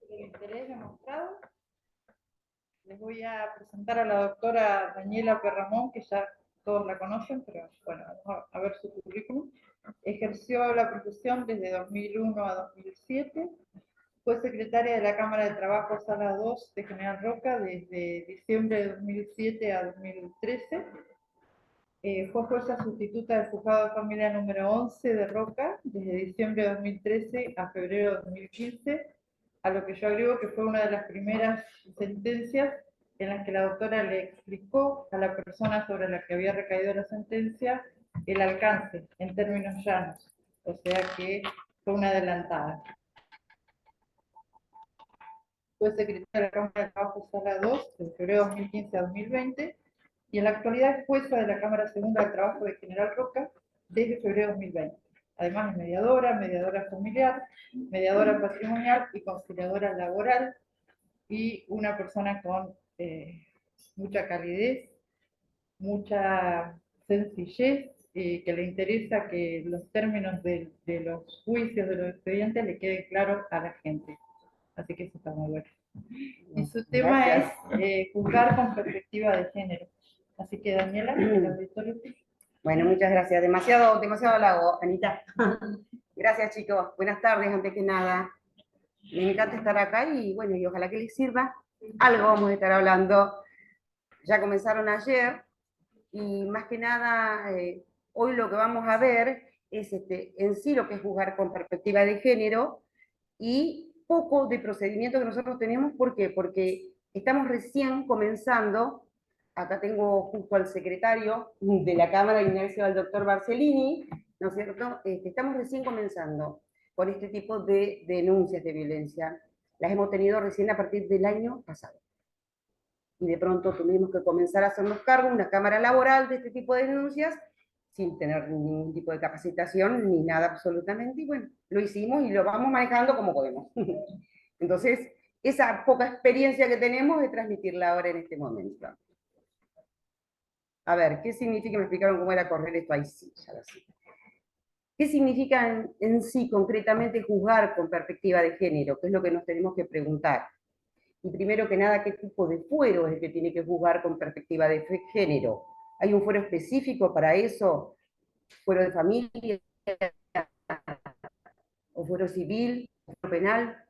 El interés demostrado. Les voy a presentar a la doctora Daniela Perramón, que ya todos la conocen, pero bueno, vamos a ver su currículum. Ejerció la profesión desde 2001 a 2007. Fue secretaria de la Cámara de Trabajo Sala 2 de General Roca desde diciembre de 2007 a 2013. Fue jueza sustituta del juzgado de familia número 11 de Roca desde diciembre de 2013 a febrero de 2015, a lo que yo agrego que fue una de las primeras sentencias en las que la doctora le explicó a la persona sobre la que había recaído la sentencia el alcance en términos llanos, o sea que fue una adelantada. Fue secretaria de la Cámara de Trabajo Sala 2 de febrero de 2015 a 2020 y en la actualidad es jueza de la Cámara Segunda del Trabajo de General Roca desde febrero de 2020. Además es mediadora, mediadora familiar, mediadora patrimonial y conciliadora laboral, y una persona con mucha calidez, mucha sencillez, que le interesa que los términos de los juicios, de los expedientes, le queden claros a la gente. Así que eso está muy bueno. Y su tema es juzgar con perspectiva de género. Así que Daniela, el auditorio. Bueno, muchas gracias. Demasiado halago, Anita. Gracias, chicos. Buenas tardes, antes que nada. Me encanta estar acá y bueno, y ojalá que les sirva. Algo vamos a estar hablando. Ya comenzaron ayer y más que nada, hoy lo que vamos a ver es en sí lo que es juzgar con perspectiva de género y poco de procedimiento que nosotros tenemos. ¿Por qué? Porque estamos recién comenzando. Acá tengo justo al secretario de la Cámara de Inercia, al doctor Barcellini, ¿no es cierto? Estamos recién comenzando con este tipo de denuncias de violencia. Las hemos tenido recién a partir del año pasado. Y de pronto tuvimos que comenzar a hacernos cargo de una cámara laboral de este tipo de denuncias, sin tener ningún tipo de capacitación ni nada absolutamente, y bueno, lo hicimos y lo vamos manejando como podemos. Entonces, esa poca experiencia que tenemos es transmitirla ahora en este momento. A ver, ¿qué significa? Me explicaron cómo era correr esto ahí, sí, ya lo sé. ¿Qué significa en sí concretamente juzgar con perspectiva de género? ¿Qué es lo que nos tenemos que preguntar? Y primero que nada, ¿qué tipo de fuero es el que tiene que juzgar con perspectiva de género? ¿Hay un fuero específico para eso? ¿Fuero de familia? ¿O fuero civil? ¿O fuero penal?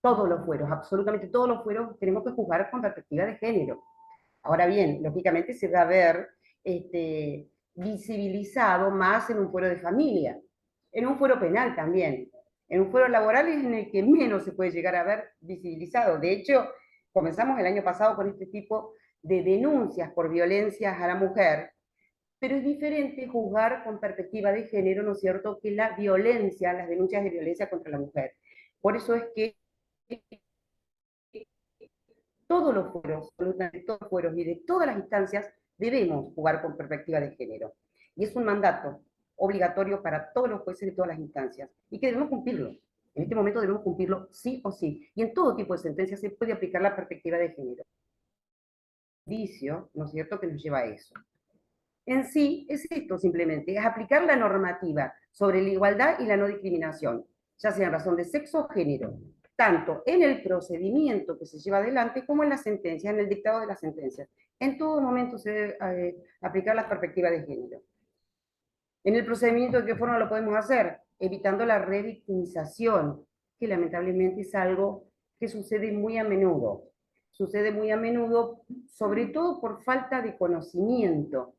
Todos los fueros, absolutamente todos los fueros, tenemos que juzgar con perspectiva de género. Ahora bien, lógicamente se va a ver visibilizado más en un fuero de familia, en un fuero penal también. En un fuero laboral es en el que menos se puede llegar a ver visibilizado. De hecho, comenzamos el año pasado con este tipo de denuncias por violencias a la mujer, pero es diferente juzgar con perspectiva de género, ¿no es cierto?, que la violencia, las denuncias de violencia contra la mujer. Por eso es que todos los fueros, absolutamente todos los fueros y de todas las instancias, debemos jugar con perspectiva de género. Y es un mandato obligatorio para todos los jueces de todas las instancias, y que debemos cumplirlo. En este momento debemos cumplirlo sí o sí. Y en todo tipo de sentencias se puede aplicar la perspectiva de género. Indicio, ¿no es cierto?, que nos lleva a eso. En sí es esto simplemente, es aplicar la normativa sobre la igualdad y la no discriminación, ya sea en razón de sexo o género, tanto en el procedimiento que se lleva adelante como en la sentencia, en el dictado de la sentencia. En todo momento se debe aplicar la perspectiva de género. En el procedimiento, ¿de qué forma lo podemos hacer? Evitando la revictimización, que lamentablemente es algo que sucede muy a menudo. Sucede muy a menudo, sobre todo por falta de conocimiento.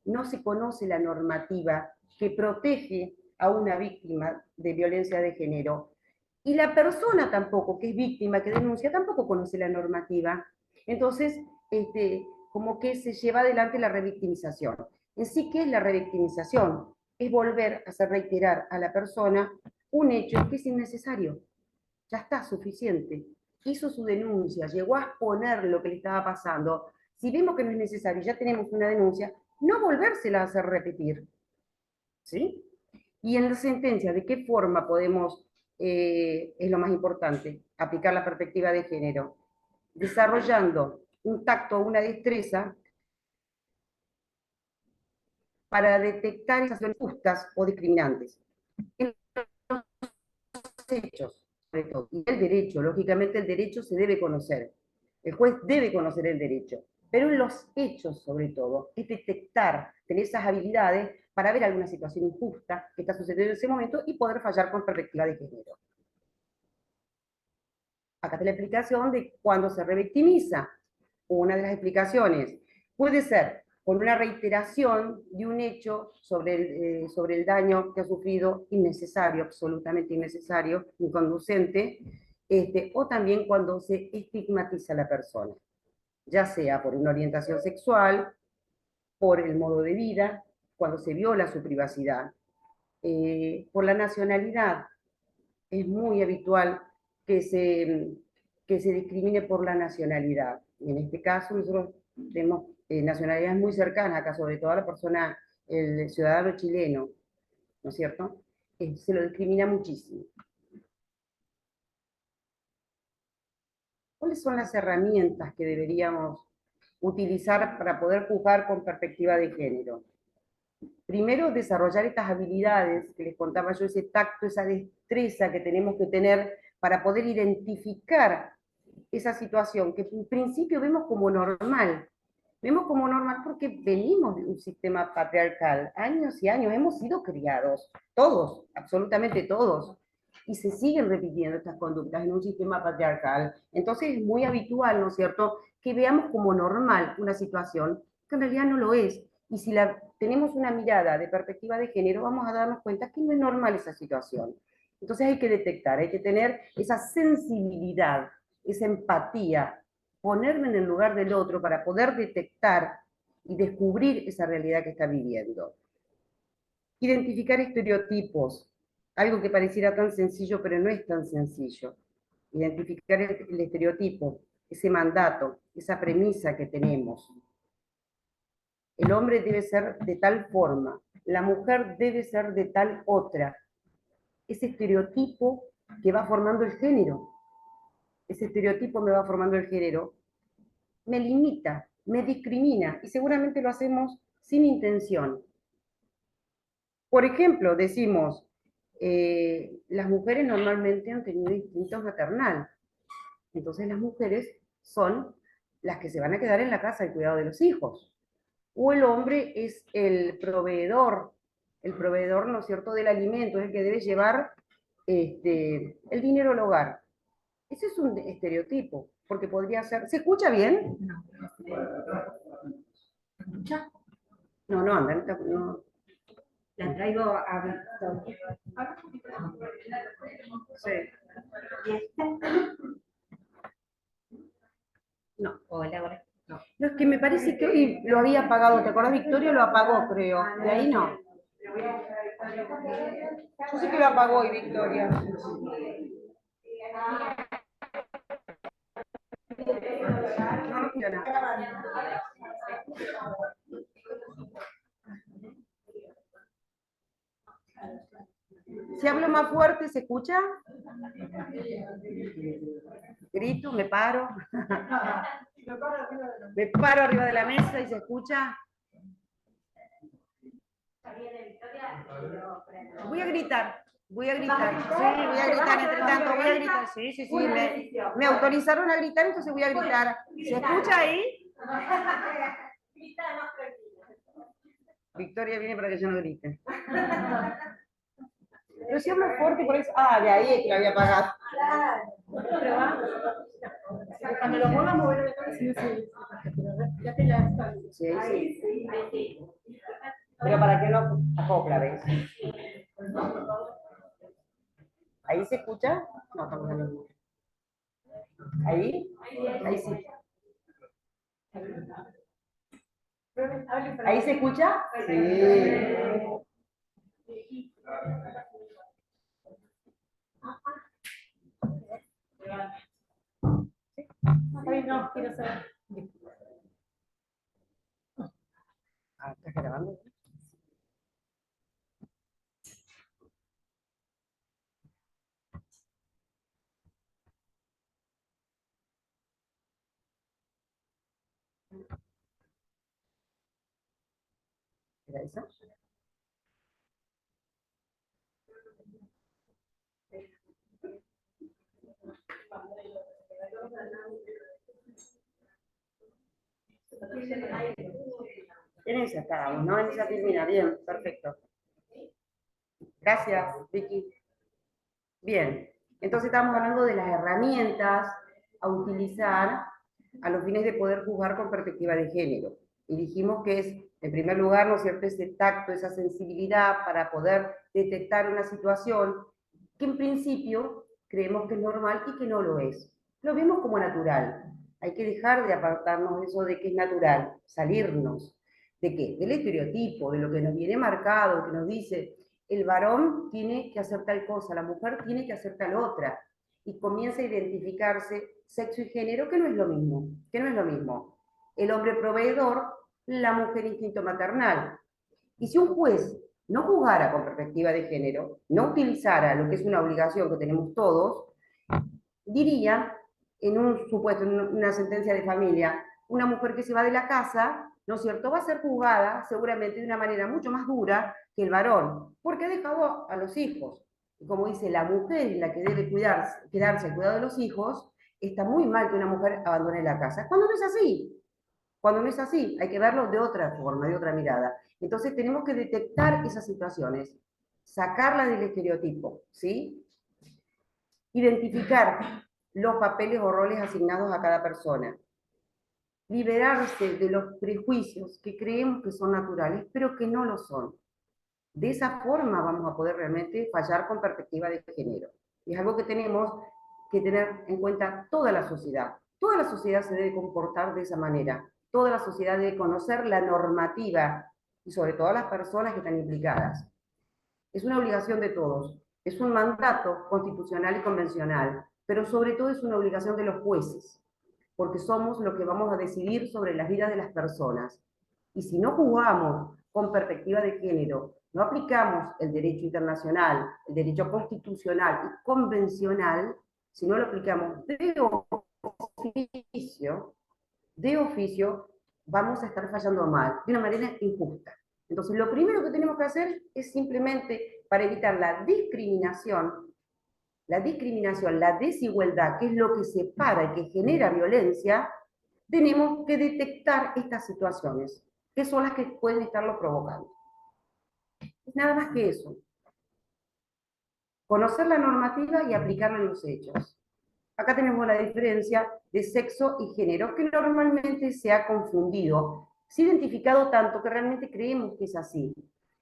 No se conoce la normativa que protege a una víctima de violencia de género. Y la persona tampoco, que es víctima, que denuncia, tampoco conoce la normativa. Entonces, como que se lleva adelante la revictimización. En sí, ¿qué es la revictimización? Es volver a hacer reiterar a la persona un hecho que es innecesario. Ya está, suficiente. Hizo su denuncia, llegó a exponer lo que le estaba pasando. Si vemos que no es necesario, ya tenemos una denuncia, no volvérsela a hacer repetir. ¿Sí? Y en la sentencia, ¿de qué forma podemos, es lo más importante, aplicar la perspectiva de género? Desarrollando un tacto o una destreza para detectar esas acciones justas o discriminantes. En hechos, sobre todo, y el derecho, lógicamente el derecho se debe conocer, el juez debe conocer el derecho, pero en los hechos sobre todo, es detectar, tener esas habilidades para ver alguna situación injusta que está sucediendo en ese momento y poder fallar con perspectiva de género. Acá está la explicación de cuando se revictimiza. Una de las explicaciones puede ser por una reiteración de un hecho sobre el daño que ha sufrido innecesario, absolutamente innecesario, inconducente, o también cuando se estigmatiza a la persona, ya sea por una orientación sexual, por el modo de vida, cuando se viola su privacidad, por la nacionalidad. Es muy habitual que que se discrimine por la nacionalidad. Y en este caso nosotros tenemos nacionalidades muy cercanas, acá sobre todo a la persona, el ciudadano chileno, ¿no es cierto? Se lo discrimina muchísimo. ¿Cuáles son las herramientas que deberíamos utilizar para poder juzgar con perspectiva de género? Primero, desarrollar estas habilidades que les contaba yo, ese tacto, esa destreza que tenemos que tener para poder identificar esa situación que en principio vemos como normal. Vemos como normal porque venimos de un sistema patriarcal, años y años, hemos sido criados, todos, absolutamente todos, y se siguen repitiendo estas conductas en un sistema patriarcal. Entonces es muy habitual, ¿no es cierto?, que veamos como normal una situación que en realidad no lo es. Y si tenemos una mirada de perspectiva de género, vamos a darnos cuenta que no es normal esa situación. Entonces hay que detectar, hay que tener esa sensibilidad, esa empatía, ponerme en el lugar del otro para poder detectar y descubrir esa realidad que está viviendo. Identificar estereotipos, algo que pareciera tan sencillo, pero no es tan sencillo. Identificar el estereotipo, ese mandato, esa premisa que tenemos. El hombre debe ser de tal forma, la mujer debe ser de tal otra. Ese estereotipo que va formando el género, ese estereotipo me va formando el género, me limita, me discrimina, y seguramente lo hacemos sin intención. Por ejemplo, decimos, las mujeres normalmente han tenido instinto maternal, entonces las mujeres son las que se van a quedar en la casa al cuidado de los hijos. O el hombre es el proveedor, ¿no es cierto?, del alimento, es el que debe llevar el dinero al hogar. Ese es un estereotipo, porque podría ser... ¿Se escucha bien? No, no, anda, no. La traigo a Víctor. Sí. No, hola, ahora. No. No, es que me parece que hoy lo había apagado. ¿Te acuerdas, Victoria? Lo apagó, creo. De ahí no. Yo sé que lo apagó hoy, Victoria. No funciona. Si hablo más fuerte, ¿se escucha? Grito, me paro. Me paro arriba de la mesa y se escucha. Voy a gritar. Voy a gritar. Sí, voy a gritar entre tanto. Voy a gritar. Sí, sí, sí. Me autorizaron a gritar, entonces voy a gritar. ¿Se escucha ahí? Victoria viene para que yo no grite. Pero si hablo fuerte por eso. Ah, de ahí es que lo había apagado. Cuando lo mueva, mover la cabeza. Ya te la. Sí, sí. Pero para que no acopla, ¿ves? ¿Ahí se escucha? No, estamos en el mismo. ¿Ahí? Ahí sí. ¿Ahí se escucha? Sí. No, quiero saber. Ah, ¿estás grabando? ¿Era eso? En esa estábamos, ¿no? En esa termina, bien, perfecto. Gracias, Vicky. Bien, entonces estamos hablando de las herramientas a utilizar a los fines de poder juzgar con perspectiva de género. Y dijimos que es, en primer lugar, ¿no es cierto?, ese tacto, esa sensibilidad para poder detectar una situación que en principio creemos que es normal y que no lo es. Lo vemos como natural. Hay que dejar de apartarnos de eso de que es natural, salirnos. ¿De qué? Del estereotipo, de lo que nos viene marcado, que nos dice, el varón tiene que hacer tal cosa, la mujer tiene que hacer tal otra. Y comienza a identificarse sexo y género, que no es lo mismo, que no es lo mismo. El hombre proveedor, la mujer instinto maternal. Y si un juez no juzgara con perspectiva de género, no utilizara lo que es una obligación que tenemos todos, diría, en un supuesto, en una sentencia de familia, una mujer que se va de la casa, ¿no es cierto?, va a ser juzgada seguramente de una manera mucho más dura que el varón, porque ha dejado a los hijos. Y como dice, la mujer es la que debe quedarse al cuidado de los hijos, está muy mal que una mujer abandone la casa. Cuando no es así, cuando no es así, hay que verlo de otra forma, de otra mirada. Entonces tenemos que detectar esas situaciones, sacarlas del estereotipo, ¿sí? Identificar los papeles o roles asignados a cada persona. Liberarse de los prejuicios que creemos que son naturales, pero que no lo son. De esa forma vamos a poder realmente fallar con perspectiva de género. Y es algo que tenemos que tener en cuenta toda la sociedad. Toda la sociedad se debe comportar de esa manera. Toda la sociedad debe conocer la normativa y sobre todo las personas que están implicadas. Es una obligación de todos. Es un mandato constitucional y convencional, pero sobre todo es una obligación de los jueces, porque somos los que vamos a decidir sobre las vidas de las personas. Y si no jugamos con perspectiva de género, no aplicamos el derecho internacional, el derecho constitucional y convencional, si no lo aplicamos de oficio, vamos a estar fallando mal, de una manera injusta. Entonces, lo primero que tenemos que hacer es simplemente, para evitar la discriminación, la desigualdad, que es lo que separa y que genera violencia, tenemos que detectar estas situaciones, que son las que pueden estarlo provocando. Nada más que eso. Conocer la normativa y aplicarla en los hechos. Acá tenemos la diferencia de sexo y género, que normalmente se ha confundido. Se ha identificado tanto que realmente creemos que es así.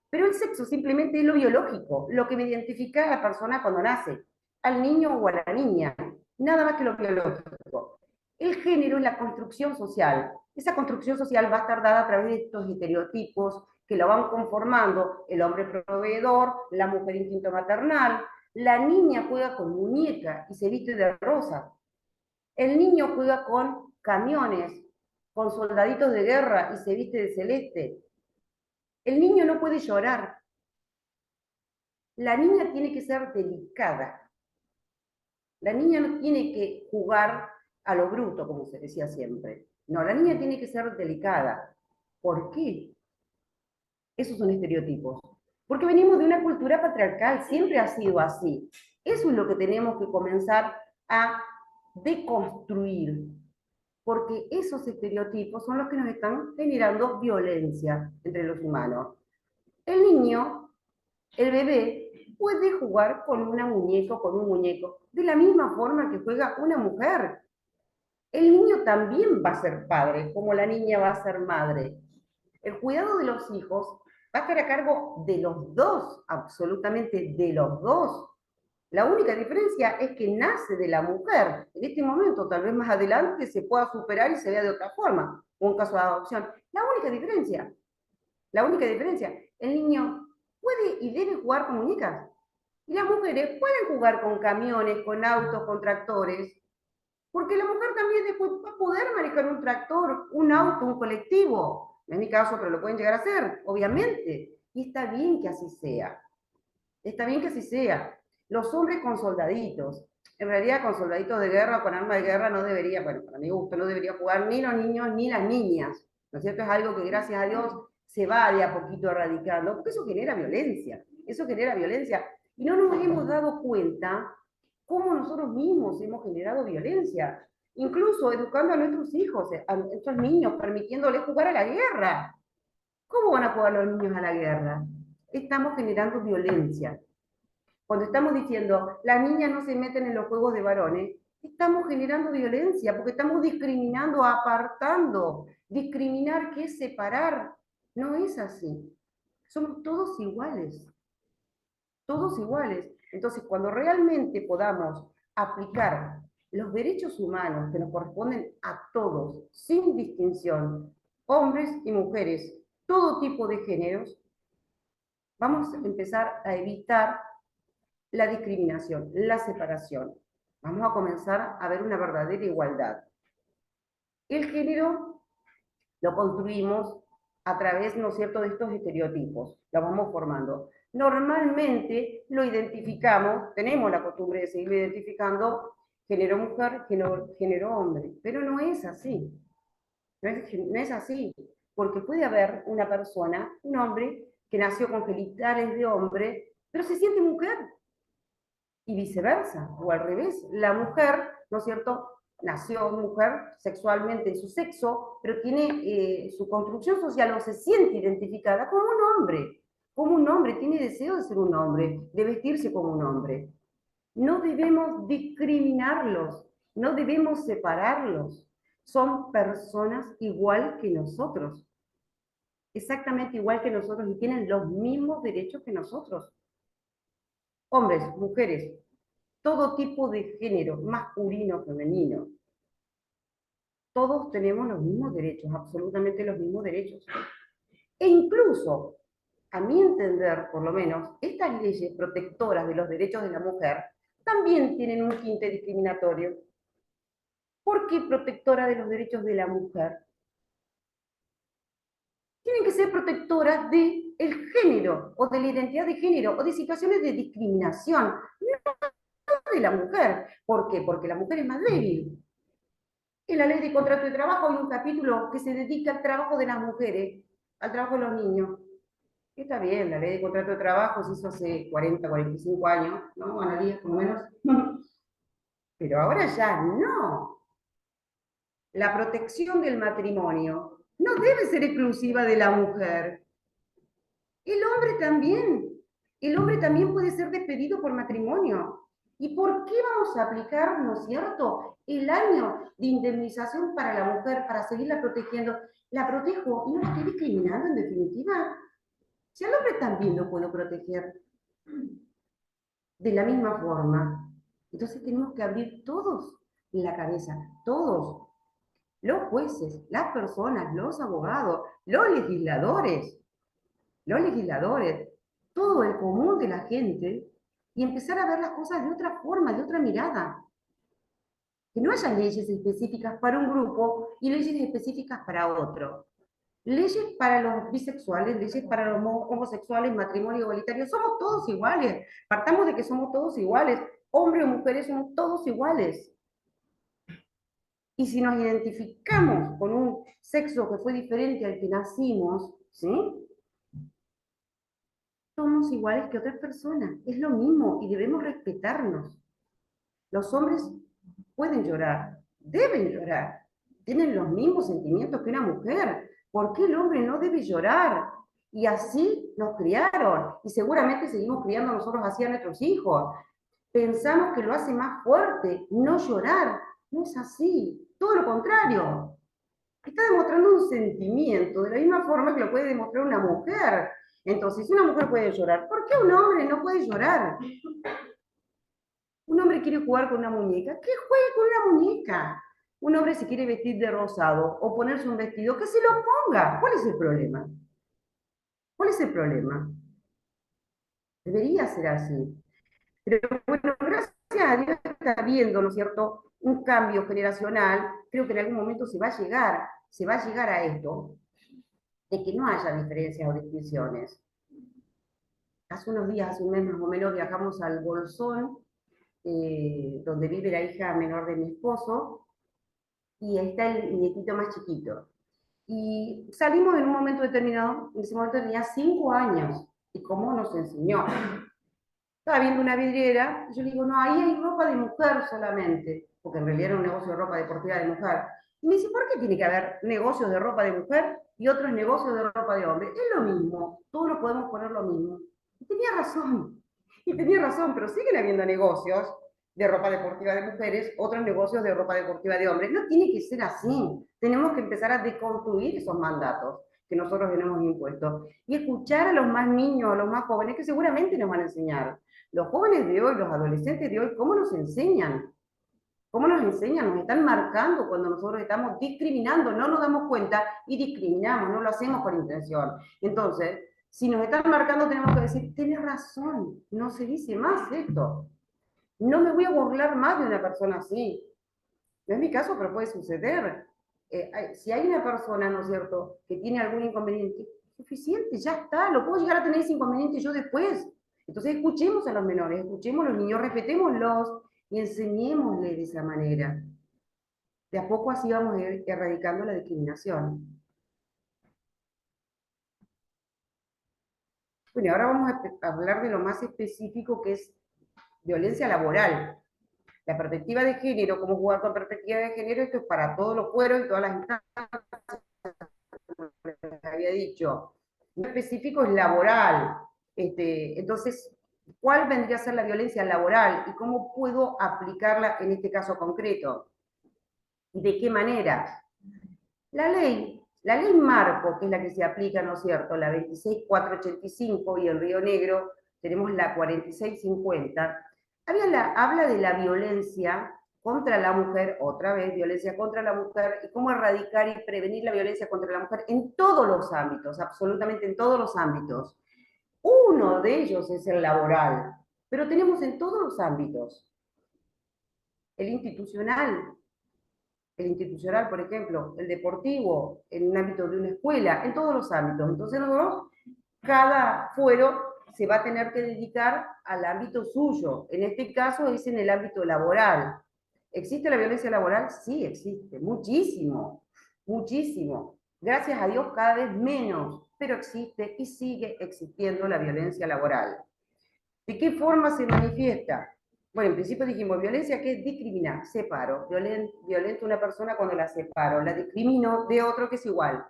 Pero el sexo simplemente es lo biológico, lo que me identifica a la persona cuando nace, al niño o a la niña, nada más que lo biológico. El género es la construcción social. Esa construcción social va a estar dada a través de estos estereotipos que lo van conformando el hombre proveedor, la mujer instinto maternal, la niña juega con muñeca y se viste de rosa. El niño juega con camiones, con soldaditos de guerra y se viste de celeste. El niño no puede llorar. La niña tiene que ser delicada. La niña no tiene que jugar a lo bruto, como se decía siempre. No, la niña tiene que ser delicada. ¿Por qué? Esos son estereotipos. Porque venimos de una cultura patriarcal, siempre ha sido así. Eso es lo que tenemos que comenzar a deconstruir, porque esos estereotipos son los que nos están generando violencia entre los humanos. El niño, el bebé, puede jugar con una muñeca o con un muñeco, de la misma forma que juega una mujer. El niño también va a ser padre, como la niña va a ser madre. El cuidado de los hijos va a estar a cargo de los dos, absolutamente de los dos. La única diferencia es que nace de la mujer. En este momento, tal vez más adelante, se pueda superar y se vea de otra forma, un caso de adopción. La única diferencia, el niño puede y debe jugar con muñecas. Y las mujeres pueden jugar con camiones, con autos, con tractores, porque la mujer también después va a poder manejar un tractor, un auto, un colectivo. No es mi caso, pero lo pueden llegar a hacer, obviamente. Y está bien que así sea. Está bien que así sea. Los hombres con soldaditos. En realidad, con soldaditos de guerra o con armas de guerra no debería, bueno, para mi gusto, no debería jugar ni los niños ni las niñas. ¿No es cierto? Es algo que, gracias a Dios, se va de a poquito erradicando, porque eso genera violencia. Eso genera violencia. Y no nos hemos dado cuenta cómo nosotros mismos hemos generado violencia. incluso educando a nuestros hijos, a nuestros niños, permitiéndoles jugar a la guerra. ¿Cómo van a jugar los niños a la guerra? Estamos generando violencia. Cuando estamos diciendo, las niñas no se meten en los juegos de varones, estamos generando violencia, porque estamos discriminando, apartando. Discriminar, ¿qué es separar? No es así. Somos todos iguales. Todos iguales. Entonces, cuando realmente podamos aplicar los derechos humanos que nos corresponden a todos, sin distinción, hombres y mujeres, todo tipo de géneros, vamos a empezar a evitar la discriminación, la separación. Vamos a comenzar a ver una verdadera igualdad. El género lo construimos a través, ¿no es cierto?, de estos estereotipos, lo vamos formando. Normalmente lo identificamos, tenemos la costumbre de seguir identificando género mujer, género hombre, pero no es así. No es así, porque puede haber una persona, un hombre, que nació con genitales de hombre, pero se siente mujer, y viceversa, o al revés. La mujer, ¿no es cierto?, nació mujer sexualmente en su sexo, pero tiene su construcción social o se siente identificada como un hombre, tiene deseo de ser un hombre, de vestirse como un hombre. No debemos discriminarlos, no debemos separarlos. Son personas igual que nosotros, exactamente igual que nosotros y tienen los mismos derechos que nosotros. Hombres, mujeres, todo tipo de género, masculino, femenino. Todos tenemos los mismos derechos, absolutamente los mismos derechos. E incluso, a mi entender, por lo menos, estas leyes protectoras de los derechos de la mujer también tienen un tinte discriminatorio. ¿Por qué protectora de los derechos de la mujer? Tienen que ser protectoras del género, o de la identidad de género, o de situaciones de discriminación, no de la mujer. ¿Por qué? Porque la mujer es más débil. En la ley de contrato de trabajo hay un capítulo que se dedica al trabajo de las mujeres, al trabajo de los niños. Está bien, la ley de contrato de trabajo se hizo hace 40, 45 años, ¿no, Analía? Por lo menos. Pero ahora ya no. La protección del matrimonio no debe ser exclusiva de la mujer. El hombre también. El hombre también puede ser despedido por matrimonio. ¿Y por qué vamos a aplicar, no es cierto, el año de indemnización para la mujer, para seguirla protegiendo? La protejo y no la estoy discriminando en definitiva. Si al hombre también lo puedo proteger de la misma forma. Entonces tenemos que abrir todos la cabeza, todos, los jueces, las personas, los abogados, los legisladores, todo el común de la gente, y empezar a ver las cosas de otra forma, de otra mirada. Que no haya leyes específicas para un grupo y leyes específicas para otro. Leyes para los bisexuales, leyes para los homosexuales, matrimonio igualitario, somos todos iguales. Partamos de que somos todos iguales. Hombres o mujeres somos todos iguales. Y si nos identificamos con un sexo que fue diferente al que nacimos, ¿sí?, somos iguales que otras personas, es lo mismo y debemos respetarnos. Los hombres pueden llorar, deben llorar, tienen los mismos sentimientos que una mujer. ¿Por qué el hombre no debe llorar? Y así nos criaron, y seguramente seguimos criando nosotros así a nuestros hijos. Pensamos que lo hace más fuerte, no llorar. No es así, todo lo contrario. Está demostrando un sentimiento de la misma forma que lo puede demostrar una mujer. Entonces, si una mujer puede llorar, ¿por qué un hombre no puede llorar? Un hombre quiere jugar con una muñeca, que juegue con una muñeca. Un hombre se quiere vestir de rosado o ponerse un vestido, que se lo ponga. ¿Cuál es el problema? ¿Cuál es el problema? Debería ser así. Pero bueno, gracias a Dios está habiendo, ¿no es cierto?, un cambio generacional. Creo que en algún momento se va a llegar a esto, de que no haya diferencias o distinciones. Hace unos días, hace un mes más o menos, viajamos al Bolsón, donde vive la hija menor de mi esposo, y ahí está el nietito más chiquito. Y salimos en un momento determinado, en ese momento tenía 5 años, y cómo nos enseñó. Estaba viendo una vidriera, y yo le digo, no, ahí hay ropa de mujer solamente, porque en realidad era un negocio de ropa deportiva de mujer. Y me dice, ¿por qué tiene que haber negocios de ropa de mujer y otros negocios de ropa de hombre? Es lo mismo, todos lo podemos poner lo mismo. Y tenía razón, pero siguen habiendo negocios de ropa deportiva de mujeres, otros negocios de ropa deportiva de hombres. No tiene que ser así. Tenemos que empezar a deconstruir esos mandatos que nosotros tenemos impuestos y escuchar a los más niños, a los más jóvenes, que seguramente nos van a enseñar. Los jóvenes de hoy, los adolescentes de hoy, ¿cómo nos enseñan? ¿Cómo nos enseñan? Nos están marcando cuando nosotros estamos discriminando, no nos damos cuenta y discriminamos, no lo hacemos con intención. Entonces, si nos están marcando, tenemos que decir, tienes razón, no se dice más esto. No me voy a burlar más de una persona así. No es mi caso, pero puede suceder. Si hay una persona, ¿no es cierto?, que tiene algún inconveniente, suficiente, ya está, lo puedo llegar a tener ese inconveniente yo después. Entonces escuchemos a los menores, escuchemos a los niños, respetémoslos y enseñémosles de esa manera. De a poco así vamos a ir erradicando la discriminación. Bueno, y ahora vamos a hablar de lo más específico que es violencia laboral. La perspectiva de género, cómo jugar con perspectiva de género, esto es para todos los fueros y todas las instancias, había dicho. Lo específico es laboral. Entonces, ¿cuál vendría a ser la violencia laboral y cómo puedo aplicarla en este caso concreto? ¿Y de qué manera? La ley marco, que es la que se aplica, ¿no es cierto?, la 26485 y en Río Negro tenemos la 4650, habla de la violencia contra la mujer, otra vez, violencia contra la mujer, y cómo erradicar y prevenir la violencia contra la mujer en todos los ámbitos, absolutamente en todos los ámbitos. Uno de ellos es el laboral, pero tenemos en todos los ámbitos. El institucional, por ejemplo, el deportivo, en un ámbito de una escuela, en todos los ámbitos. Entonces nosotros, cada fuero se va a tener que dedicar al ámbito suyo. En este caso es en el ámbito laboral. ¿Existe la violencia laboral? Sí, existe, muchísimo, muchísimo. Gracias a Dios cada vez menos, pero existe y sigue existiendo la violencia laboral. ¿De qué forma se manifiesta? Bueno, en principio dijimos, violencia, ¿qué es? Discriminar, separo. Violento a una persona cuando la separo, la discrimino de otro que es igual.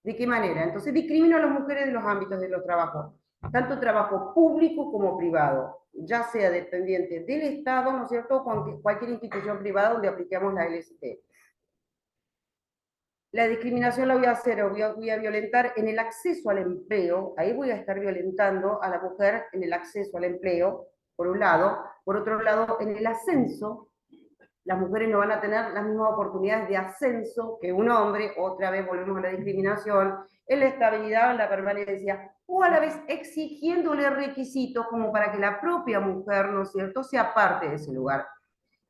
¿De qué manera? Entonces discrimino a las mujeres de los ámbitos de los trabajos, tanto trabajo público como privado, ya sea dependiente del Estado, ¿no es cierto?, o cualquier institución privada donde apliquemos la LST. La discriminación la voy a hacer, o voy a violentar en el acceso al empleo, ahí voy a estar violentando a la mujer en el acceso al empleo, por un lado. Por otro lado, en el ascenso, las mujeres no van a tener las mismas oportunidades de ascenso que un hombre, otra vez volvemos a la discriminación, en la estabilidad, en la permanencia, o a la vez exigiéndole requisitos como para que la propia mujer, ¿no es cierto?, sea parte de ese lugar.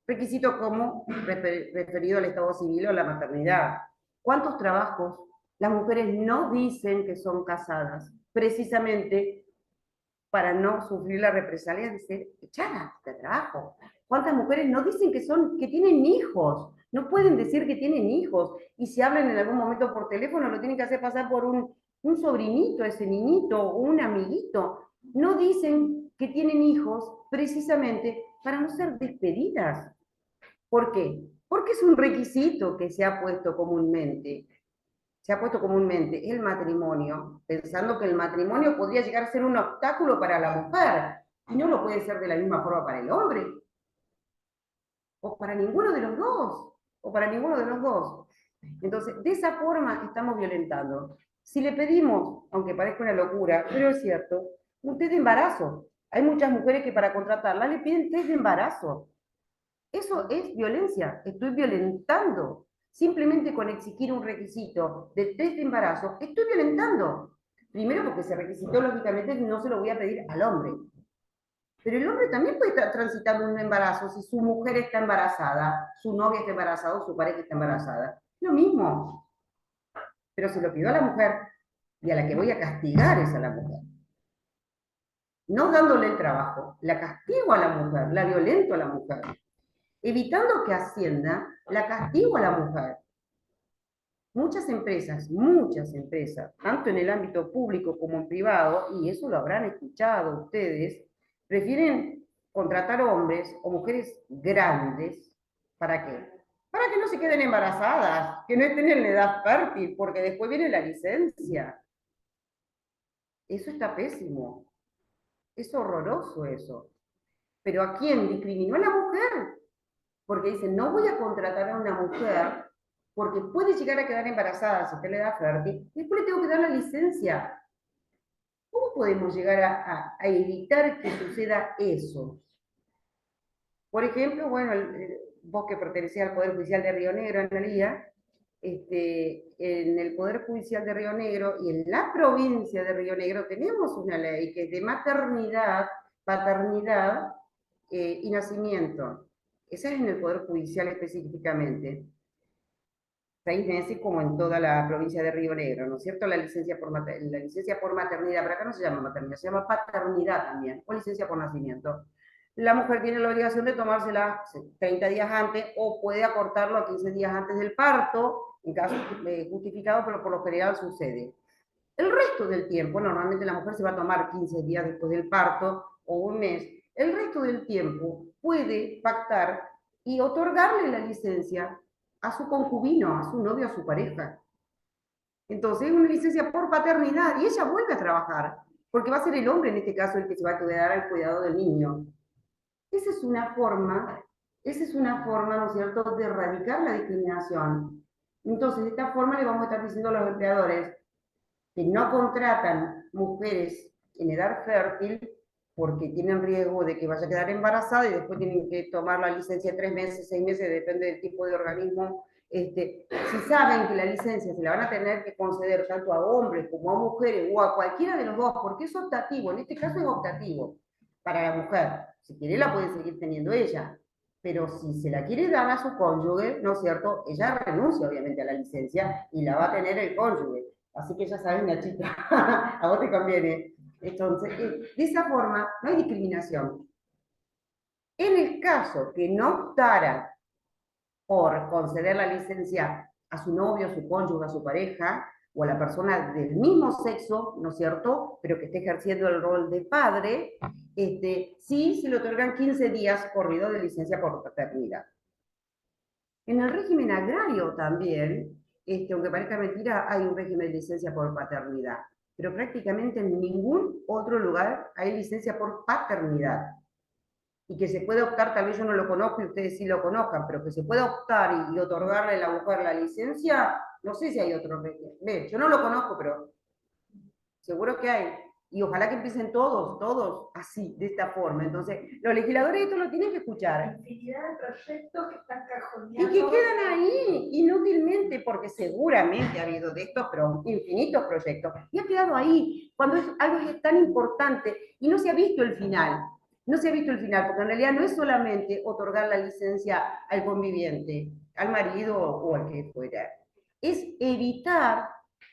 Requisitos como referido al estado civil o a la maternidad. ¿Cuántos trabajos las mujeres no dicen que son casadas? Precisamente para no sufrir la represalia de ser echadas de trabajo. ¿Cuántas mujeres no dicen que tienen hijos? No pueden decir que tienen hijos. Y si hablan en algún momento por teléfono, lo tienen que hacer pasar por un sobrinito, ese niñito, o un amiguito. No dicen que tienen hijos precisamente para no ser despedidas. ¿Por qué? Porque es un requisito que se ha puesto comúnmente. Se ha puesto comúnmente el matrimonio, pensando que el matrimonio podría llegar a ser un obstáculo para la mujer, y no lo puede ser de la misma forma para el hombre, o para ninguno de los dos, o para ninguno de los dos. Entonces, de esa forma estamos violentando. Si le pedimos, aunque parezca una locura, pero es cierto, un test de embarazo. Hay muchas mujeres que para contratarla le piden test de embarazo. Eso es violencia, estoy violentando. Simplemente con exigir un requisito de test de embarazo, estoy violentando. Primero porque ese requisito, lógicamente, no se lo voy a pedir al hombre. Pero el hombre también puede estar transitando un embarazo si su mujer está embarazada, su novia está embarazada o su pareja está embarazada. Lo mismo. Pero se lo pido a la mujer y a la que voy a castigar es a la mujer. No dándole el trabajo, la castigo a la mujer, la violento a la mujer. Evitando que ascienda, la castigo a la mujer. Muchas empresas, tanto en el ámbito público como en privado, y eso lo habrán escuchado ustedes, Prefieren contratar hombres o mujeres grandes. ¿Para qué? Para que no se queden embarazadas, que no estén en la edad fértil, porque después viene la licencia. Eso está pésimo. Es horroroso eso. Pero ¿a quién discriminó? A la mujer. Porque dicen, no voy a contratar a una mujer porque puede llegar a quedar embarazada si está en la edad fértil, y después le tengo que dar la licencia. ¿Cómo podemos llegar a evitar que suceda eso? Por ejemplo, bueno, vos que pertenecías al Poder Judicial de Río Negro, Analía, en el Poder Judicial de Río Negro y en la provincia de Río Negro tenemos una ley que es de maternidad, paternidad y nacimiento. Esa es en el Poder Judicial específicamente. 6 meses como en toda la provincia de Río Negro, ¿no es cierto? La licencia por maternidad, pero acá no se llama maternidad, se llama paternidad también, o licencia por nacimiento. La mujer tiene la obligación de tomársela 30 días antes o puede acortarlo a 15 días antes del parto, en caso justificado, pero por lo general sucede. El resto del tiempo, normalmente la mujer se va a tomar 15 días después del parto o un mes, el resto del tiempo puede pactar y otorgarle la licencia a su concubino, a su novio, a su pareja. Entonces es una licencia por paternidad y ella vuelve a trabajar, porque va a ser el hombre en este caso el que se va a quedar al cuidado del niño. Esa es una forma, esa es una forma, ¿no es cierto?, de erradicar la discriminación. Entonces, de esta forma le vamos a estar diciendo a los empleadores que no contratan mujeres en edad fértil porque tienen riesgo de que vaya a quedar embarazada y después tienen que tomar la licencia 3 meses, 6 meses, depende del tipo de organismo. Si saben que la licencia se la van a tener que conceder tanto a hombres como a mujeres o a cualquiera de los dos, porque es optativo, en este caso es optativo para la mujer. Si quiere la puede seguir teniendo ella, pero si se la quiere dar a su cónyuge, ¿no es cierto? Ella renuncia obviamente a la licencia y la va a tener el cónyuge. Así que ya sabes, Nachita, a vos te conviene. Entonces, de esa forma, no hay discriminación. En el caso que no optara por conceder la licencia a su novio, a su cónyuge, a su pareja, o a la persona del mismo sexo, ¿no es cierto?, pero que esté ejerciendo el rol de padre, sí se le otorgan 15 días corrido de licencia por paternidad. En el régimen agrario también, aunque parezca mentira, hay un régimen de licencia por paternidad, pero prácticamente en ningún otro lugar hay licencia por paternidad. Y que se puede optar, tal vez yo no lo conozco y ustedes sí lo conozcan, pero que se puede optar y otorgarle a la mujer la licencia, no sé si hay otro régimen. Yo no lo conozco, pero seguro que hay. Y ojalá que empiecen todos así, de esta forma. Entonces, los legisladores esto lo tienen que escuchar. Infinidad de proyectos que están Y cajoneados. que quedan ahí inútilmente, porque seguramente ha habido de estos, pero infinitos proyectos. Y ha quedado ahí, cuando es algo que es tan importante y no se ha visto el final. No se ha visto el final, porque en realidad no es solamente otorgar la licencia al conviviente, al marido o al que fuera. Es evitar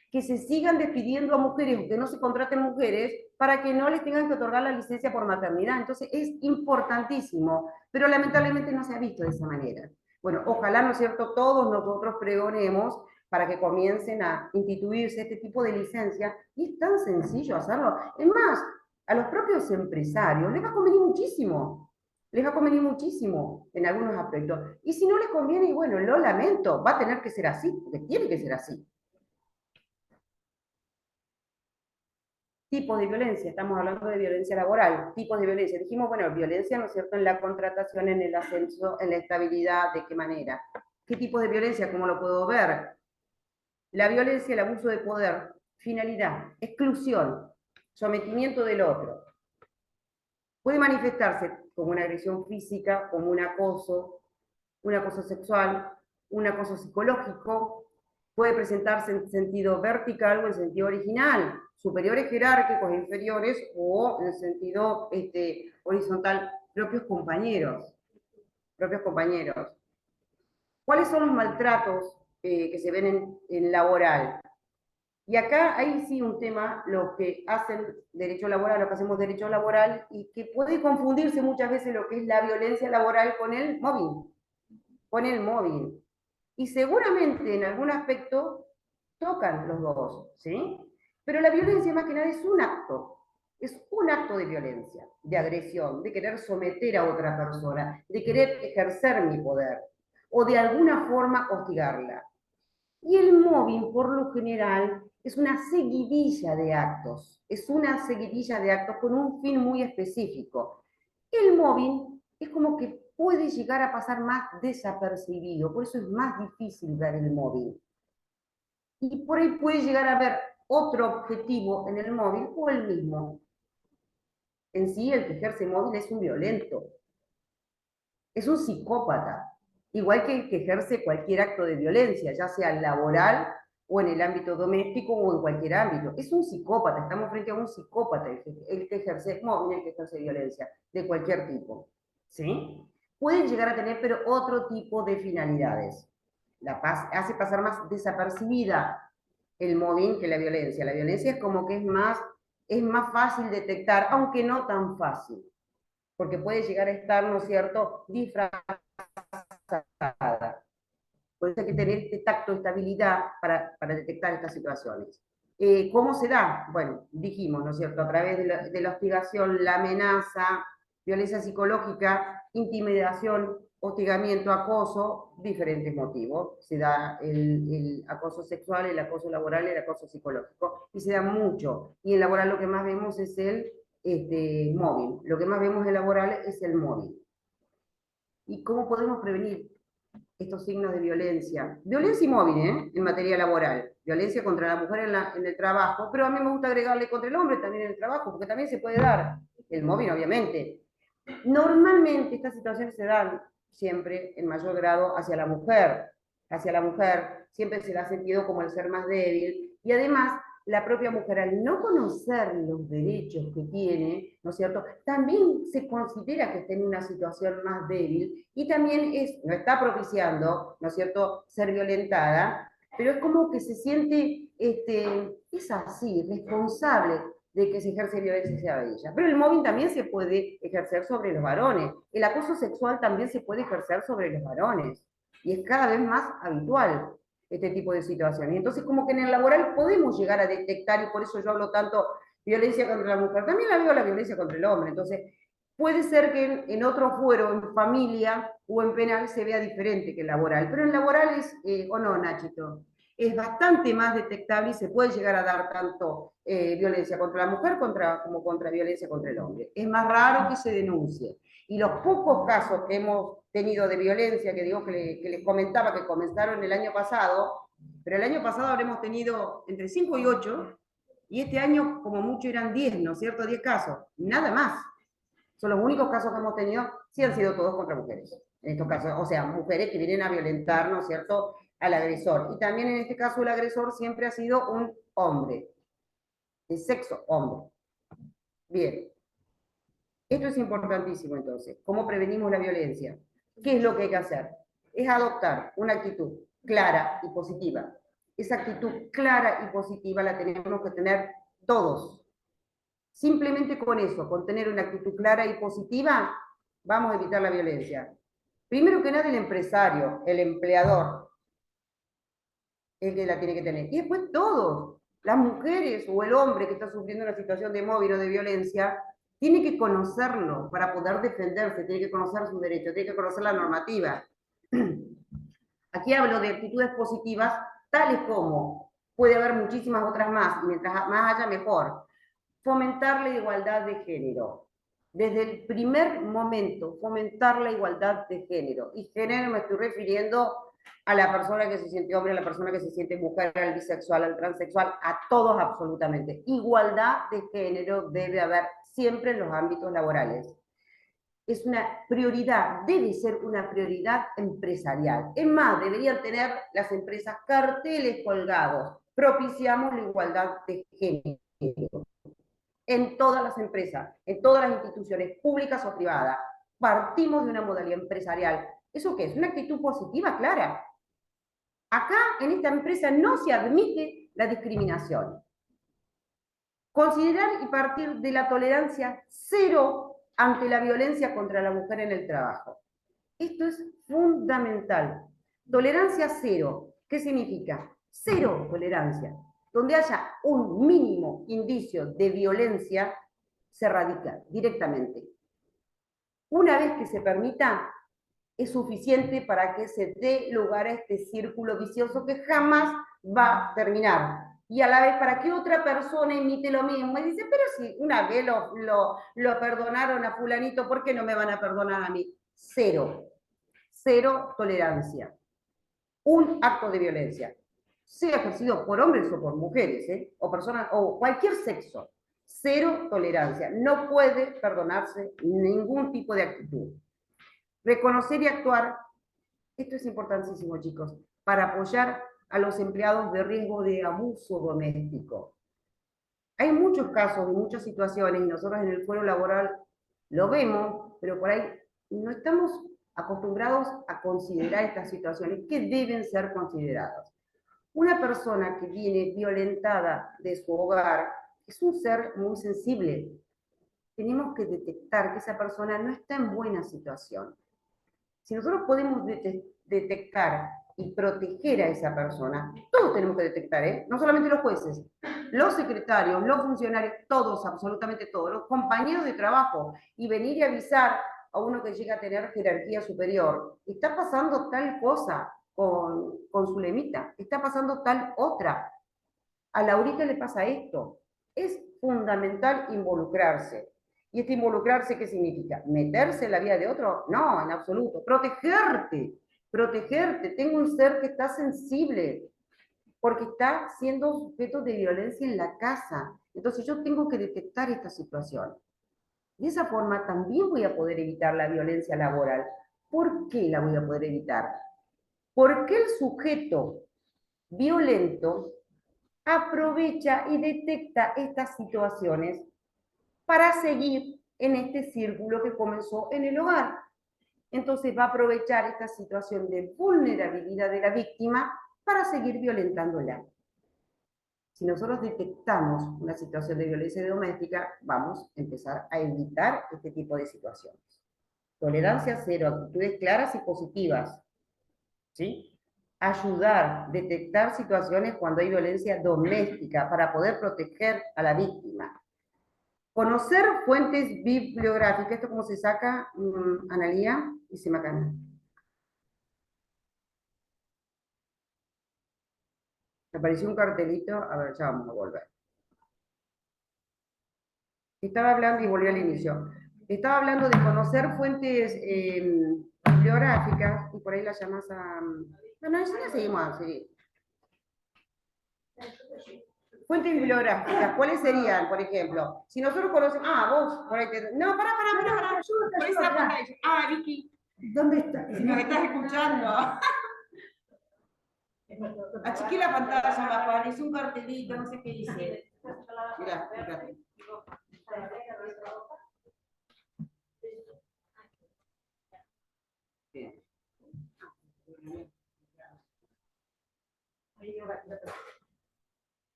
que se sigan despidiendo a mujeres o que no se contraten mujeres para que no les tengan que otorgar la licencia por maternidad. Entonces es importantísimo, pero lamentablemente no se ha visto de esa manera. Bueno, ojalá, ¿no es cierto?, todos nosotros pregonemos para que comiencen a instituirse este tipo de licencia, y es tan sencillo hacerlo. Es más, a los propios empresarios les va a convenir muchísimo, les va a convenir muchísimo en algunos aspectos. Y si no les conviene, y bueno, lo lamento, va a tener que ser así, porque tiene que ser así. Tipos de violencia, estamos hablando de violencia laboral, tipos de violencia. Dijimos, bueno, violencia, ¿no es cierto?, en la contratación, en el ascenso, en la estabilidad, ¿de qué manera? ¿Qué tipos de violencia? ¿Cómo lo puedo ver? La violencia, el abuso de poder, finalidad, exclusión, sometimiento del otro. Puede manifestarse como una agresión física, como un acoso sexual, un acoso psicológico, puede presentarse en sentido vertical o en sentido original, superiores jerárquicos, inferiores, o en sentido horizontal, propios compañeros. ¿Cuáles son los maltratos que se ven en laboral? Y acá hay sí un tema, los que hacen derecho laboral, lo que hacemos derecho laboral, y que puede confundirse muchas veces lo que es la violencia laboral con el mobbing. Y seguramente en algún aspecto tocan los dos, ¿sí? Pero la violencia más que nada es un acto. Es un acto de violencia, de agresión, de querer someter a otra persona, de querer ejercer mi poder, o de alguna forma hostigarla. Y el mobbing, por lo general, es una seguidilla de actos, con un fin muy específico. El mobbing es como que puede llegar a pasar más desapercibido, por eso es más difícil ver el mobbing. Y por ahí puede llegar a haber otro objetivo en el mobbing o el mismo. En sí, el que ejerce mobbing es un violento, es un psicópata, igual que el que ejerce cualquier acto de violencia, ya sea laboral o en el ámbito doméstico o en cualquier ámbito. Es un psicópata, estamos frente a un psicópata, el que ejerce mobbing, el que ejerce violencia, de cualquier tipo. ¿Sí? Pueden llegar a tener, pero otro tipo de finalidades. La paz hace pasar más desapercibida el mobbing que la violencia. La violencia es como que es más fácil detectar, aunque no tan fácil, porque puede llegar a estar, ¿no es cierto?, disfrazada. Por eso hay que tener este tacto, esta habilidad para detectar estas situaciones. ¿Cómo se da? Bueno, dijimos, ¿no es cierto?, a través de la hostigación, la amenaza, violencia psicológica, intimidación, hostigamiento, acoso, diferentes motivos. Se da el acoso sexual, el acoso laboral, el acoso psicológico, y se da mucho. Y en laboral lo que más vemos es el mobbing. Lo que más vemos en laboral es el mobbing. ¿Y cómo podemos prevenir estos signos de violencia? Violencia y mobbing, en materia laboral. Violencia contra la mujer en el trabajo, pero a mí me gusta agregarle contra el hombre también en el trabajo, porque también se puede dar el mobbing, obviamente. Normalmente estas situaciones se dan siempre en mayor grado hacia la mujer. Hacia la mujer siempre se la ha sentido como el ser más débil, y además la propia mujer, al no conocer los derechos que tiene, ¿no es cierto?, también se considera que está en una situación más débil y también no está propiciando, ¿no es cierto?, ser violentada, pero es como que se siente, es así, responsable de que se ejerce violencia hacia ella. Pero el mobbing también se puede ejercer sobre los varones. El acoso sexual también se puede ejercer sobre los varones. Y es cada vez más habitual este tipo de situaciones. Entonces, como que en el laboral podemos llegar a detectar, y por eso yo hablo tanto violencia contra la mujer, también la veo la violencia contra el hombre. Entonces, puede ser que en otro fuero, en familia o en penal, se vea diferente que en laboral. Pero en laboral es, ¿o no, Nachito? Es bastante más detectable y se puede llegar a dar tanto violencia contra la mujer como contra violencia contra el hombre. Es más raro que se denuncie. Y los pocos casos que hemos tenido de violencia, que digo que les comentaba, que comenzaron el año pasado, pero el año pasado habremos tenido entre 5 y 8, y este año como mucho eran 10, ¿no es cierto? 10 casos, nada más. Son los únicos casos que hemos tenido, sí han sido todos contra mujeres. En estos casos, o sea, mujeres que vienen a violentar, ¿no es cierto?, al agresor. Y también en este caso el agresor siempre ha sido un hombre, de sexo hombre. Bien. Esto es importantísimo entonces. ¿Cómo prevenimos la violencia? ¿Qué es lo que hay que hacer? Es adoptar una actitud clara y positiva. Esa actitud clara y positiva la tenemos que tener todos. Simplemente con eso, con tener una actitud clara y positiva, vamos a evitar la violencia. Primero que nada el empresario, el empleador, el que la tiene que tener. Y después todos, las mujeres o el hombre que está sufriendo una situación de móvil o de violencia, tiene que conocerlo para poder defenderse, tiene que conocer sus derechos, tiene que conocer la normativa. Aquí hablo de actitudes positivas, tales como, puede haber muchísimas otras más, y mientras más haya mejor. Fomentar la igualdad de género. Desde el primer momento, fomentar la igualdad de género. Y género me estoy refiriendo a la persona que se siente hombre, a la persona que se siente mujer, al bisexual, al transexual, a todos absolutamente. Igualdad de género debe haber siempre en los ámbitos laborales. Es una prioridad, debe ser una prioridad empresarial. Es más, deberían tener las empresas carteles colgados. Propiciamos la igualdad de género en todas las empresas, en todas las instituciones públicas o privadas. Partimos de una modalidad empresarial. ¿Eso qué es? Una actitud positiva, clara. Acá, en esta empresa, no se admite la discriminación. Considerar y partir de la tolerancia cero ante la violencia contra la mujer en el trabajo. Esto es fundamental. Tolerancia cero. ¿Qué significa? Cero tolerancia. Donde haya un mínimo indicio de violencia, se radica directamente. Una vez que se permita, es suficiente para que se dé lugar a este círculo vicioso que jamás va a terminar. Y a la vez para que otra persona imite lo mismo y dice, pero si una vez lo perdonaron a fulanito, ¿por qué no me van a perdonar a mí? Cero. Cero tolerancia. Un acto de violencia, sea ejercido por hombres o por mujeres, o personas, o cualquier sexo. Cero tolerancia. No puede perdonarse ningún tipo de actitud. Reconocer y actuar, esto es importantísimo, chicos, para apoyar a los empleados de riesgo de abuso doméstico. Hay muchos casos y muchas situaciones, y nosotros en el fuero laboral lo vemos, pero por ahí no estamos acostumbrados a considerar estas situaciones que deben ser consideradas. Una persona que viene violentada de su hogar es un ser muy sensible. Tenemos que detectar que esa persona no está en buena situación. Si nosotros podemos detectar y proteger a esa persona, todos tenemos que detectar, no solamente los jueces, los secretarios, los funcionarios, todos, absolutamente todos, los compañeros de trabajo, y venir y avisar a uno que llega a tener jerarquía superior, está pasando tal cosa con su lemita, está pasando tal otra, a Laurita le pasa esto. Es fundamental involucrarse. ¿Y este involucrarse qué significa? ¿Meterse en la vida de otro? No, en absoluto. Protegerte. Protegerte. Tengo un ser que está sensible porque está siendo sujeto de violencia en la casa. Entonces yo tengo que detectar esta situación. De esa forma también voy a poder evitar la violencia laboral. ¿Por qué la voy a poder evitar? Porque el sujeto violento aprovecha y detecta estas situaciones para seguir en este círculo que comenzó en el hogar. Entonces va a aprovechar esta situación de vulnerabilidad de la víctima para seguir violentándola. Si nosotros detectamos una situación de violencia doméstica, vamos a empezar a evitar este tipo de situaciones. Tolerancia cero, actitudes claras y positivas. ¿Sí? Ayudar, detectar situaciones cuando hay violencia doméstica para poder proteger a la víctima. Conocer fuentes bibliográficas, ¿esto cómo se saca, Analía? Y se me acá. Me apareció un cartelito, a ver, ya vamos a volver. Estaba hablando, y volví al inicio, estaba hablando de conocer fuentes bibliográficas, y por ahí las llamas a... Bueno, eso ya seguimos a seguir. Fuentes bibliográficas, ¿cuáles serían, por ejemplo? Si nosotros conocemos... Ah, vos, por ahí te... No, pará. Por esa pantalla. Ah, Vicky. ¿Dónde está? Si nos estás escuchando. Achiqué la pantalla, me apareció un cartelito, no sé qué dice. Mirá, fíjate. Bien.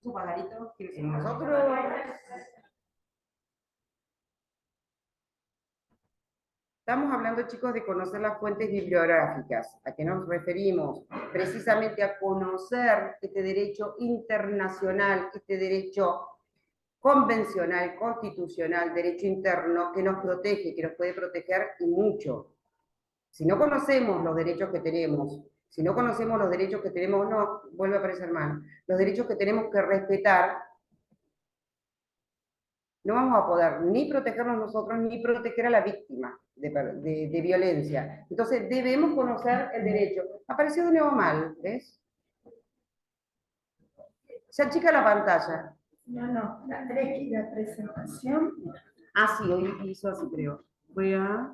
Su pajarito, ¿quiénes somos nosotros? Estamos hablando, chicos, de conocer las fuentes bibliográficas. ¿A qué nos referimos? Precisamente a conocer este derecho internacional, este derecho convencional, constitucional, derecho interno, que nos protege, que nos puede proteger y mucho. Si no conocemos los derechos que tenemos, no, vuelve a aparecer mal, los derechos que tenemos que respetar, no vamos a poder ni protegernos nosotros, ni proteger a la víctima de violencia. Entonces, debemos conocer el derecho. Apareció de nuevo mal, ¿ves? Se achica la pantalla. No, la 3 y la presentación. Ah, sí, hoy hizo así, creo. Voy a...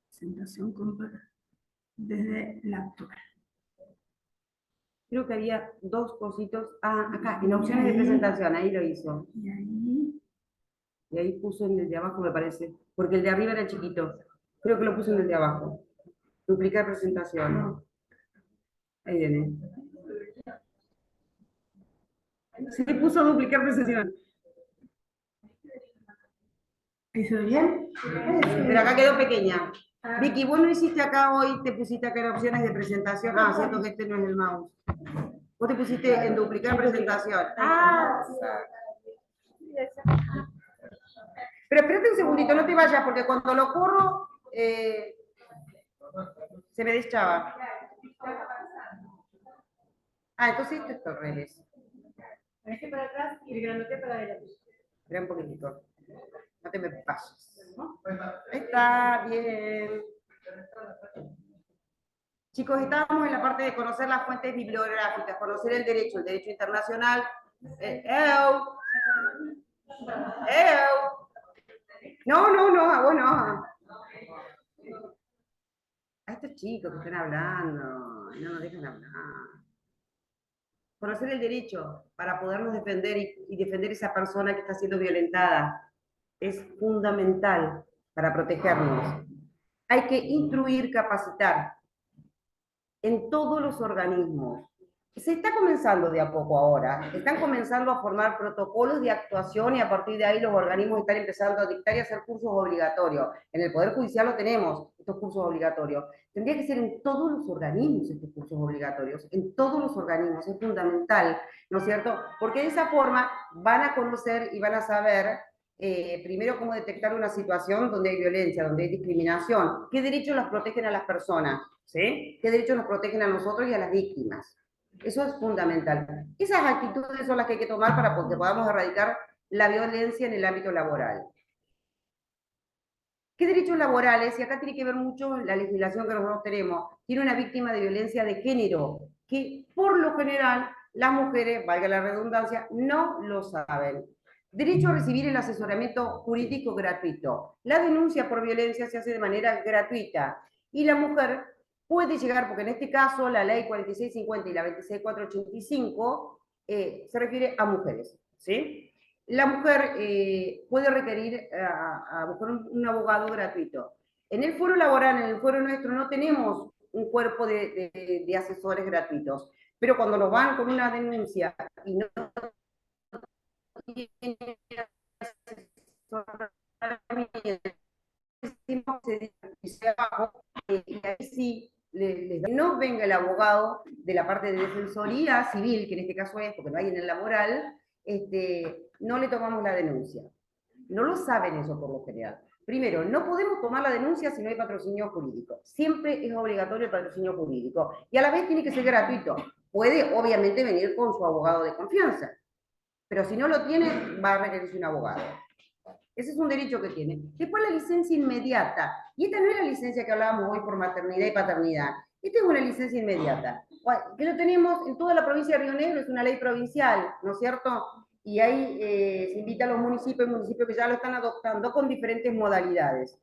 Presentación comparada desde la actual. Creo que había dos cositos. Ah, acá, en opciones de presentación, ahí lo hizo. Y ahí puso en el de abajo, me parece. Porque el de arriba era chiquito. Creo que lo puso en el de abajo. Duplicar presentación. Ahí viene. Se le puso duplicar presentación. ¿Hizo bien? Pero acá quedó pequeña. Vicky, vos no hiciste acá hoy, te pusiste acá en opciones de presentación. Ah, cierto que este no es el mouse. Vos te pusiste en duplicar presentación. Ah, Pero espérate un segundito, no te vayas, porque cuando lo corro, se me deschaba. Ah, entonces esto es al revés. Este para atrás y el grandote para adelante. Espera un poquitito. No te me pases. Ahí está, bien. Chicos, estábamos en la parte de conocer las fuentes bibliográficas, conocer el derecho internacional. ¡Ew! No, a vos no. A estos chicos que están hablando, no nos dejan hablar. Conocer el derecho para podernos defender y defender a esa persona que está siendo violentada es fundamental para protegernos. Hay que instruir, capacitar en todos los organismos. Se está comenzando de a poco ahora, están comenzando a formar protocolos de actuación y a partir de ahí los organismos están empezando a dictar y a hacer cursos obligatorios. En el Poder Judicial lo tenemos, estos cursos obligatorios. Tendría que ser en todos los organismos estos cursos obligatorios, en todos los organismos, es fundamental, ¿no es cierto? Porque de esa forma van a conocer y van a saber primero cómo detectar una situación donde hay violencia, donde hay discriminación, qué derechos las protegen a las personas, ¿sí? ¿Qué derechos nos protegen a nosotros y a las víctimas? Eso es fundamental. Esas actitudes son las que hay que tomar para que podamos erradicar la violencia en el ámbito laboral. ¿Qué derechos laborales? Y acá tiene que ver mucho la legislación que nosotros tenemos. Tiene una víctima de violencia de género, que por lo general las mujeres, valga la redundancia, no lo saben. Derecho a recibir el asesoramiento jurídico gratuito. La denuncia por violencia se hace de manera gratuita y la mujer puede llegar, porque en este caso la ley 4650 y la 26485 se refiere a mujeres, ¿sí? La mujer puede requerir a buscar un abogado gratuito. En el foro laboral, en el foro nuestro, no tenemos un cuerpo de asesores gratuitos, pero cuando nos van con una denuncia y no tienen y ahí sí no venga el abogado de la parte de defensoría civil, que en este caso es, porque no hay en el laboral, no le tomamos la denuncia. No lo saben eso por lo general. Primero, no podemos tomar la denuncia si no hay patrocinio jurídico. Siempre es obligatorio el patrocinio jurídico. Y a la vez tiene que ser gratuito. Puede, obviamente, venir con su abogado de confianza. Pero si no lo tiene, va a requerirse un abogado. Ese es un derecho que tiene. Después la licencia inmediata. Y esta no es la licencia que hablábamos hoy por maternidad y paternidad. Esta es una licencia inmediata. Que lo tenemos en toda la provincia de Río Negro, es una ley provincial, ¿no es cierto? Y ahí se invita a los municipios que ya lo están adoptando con diferentes modalidades.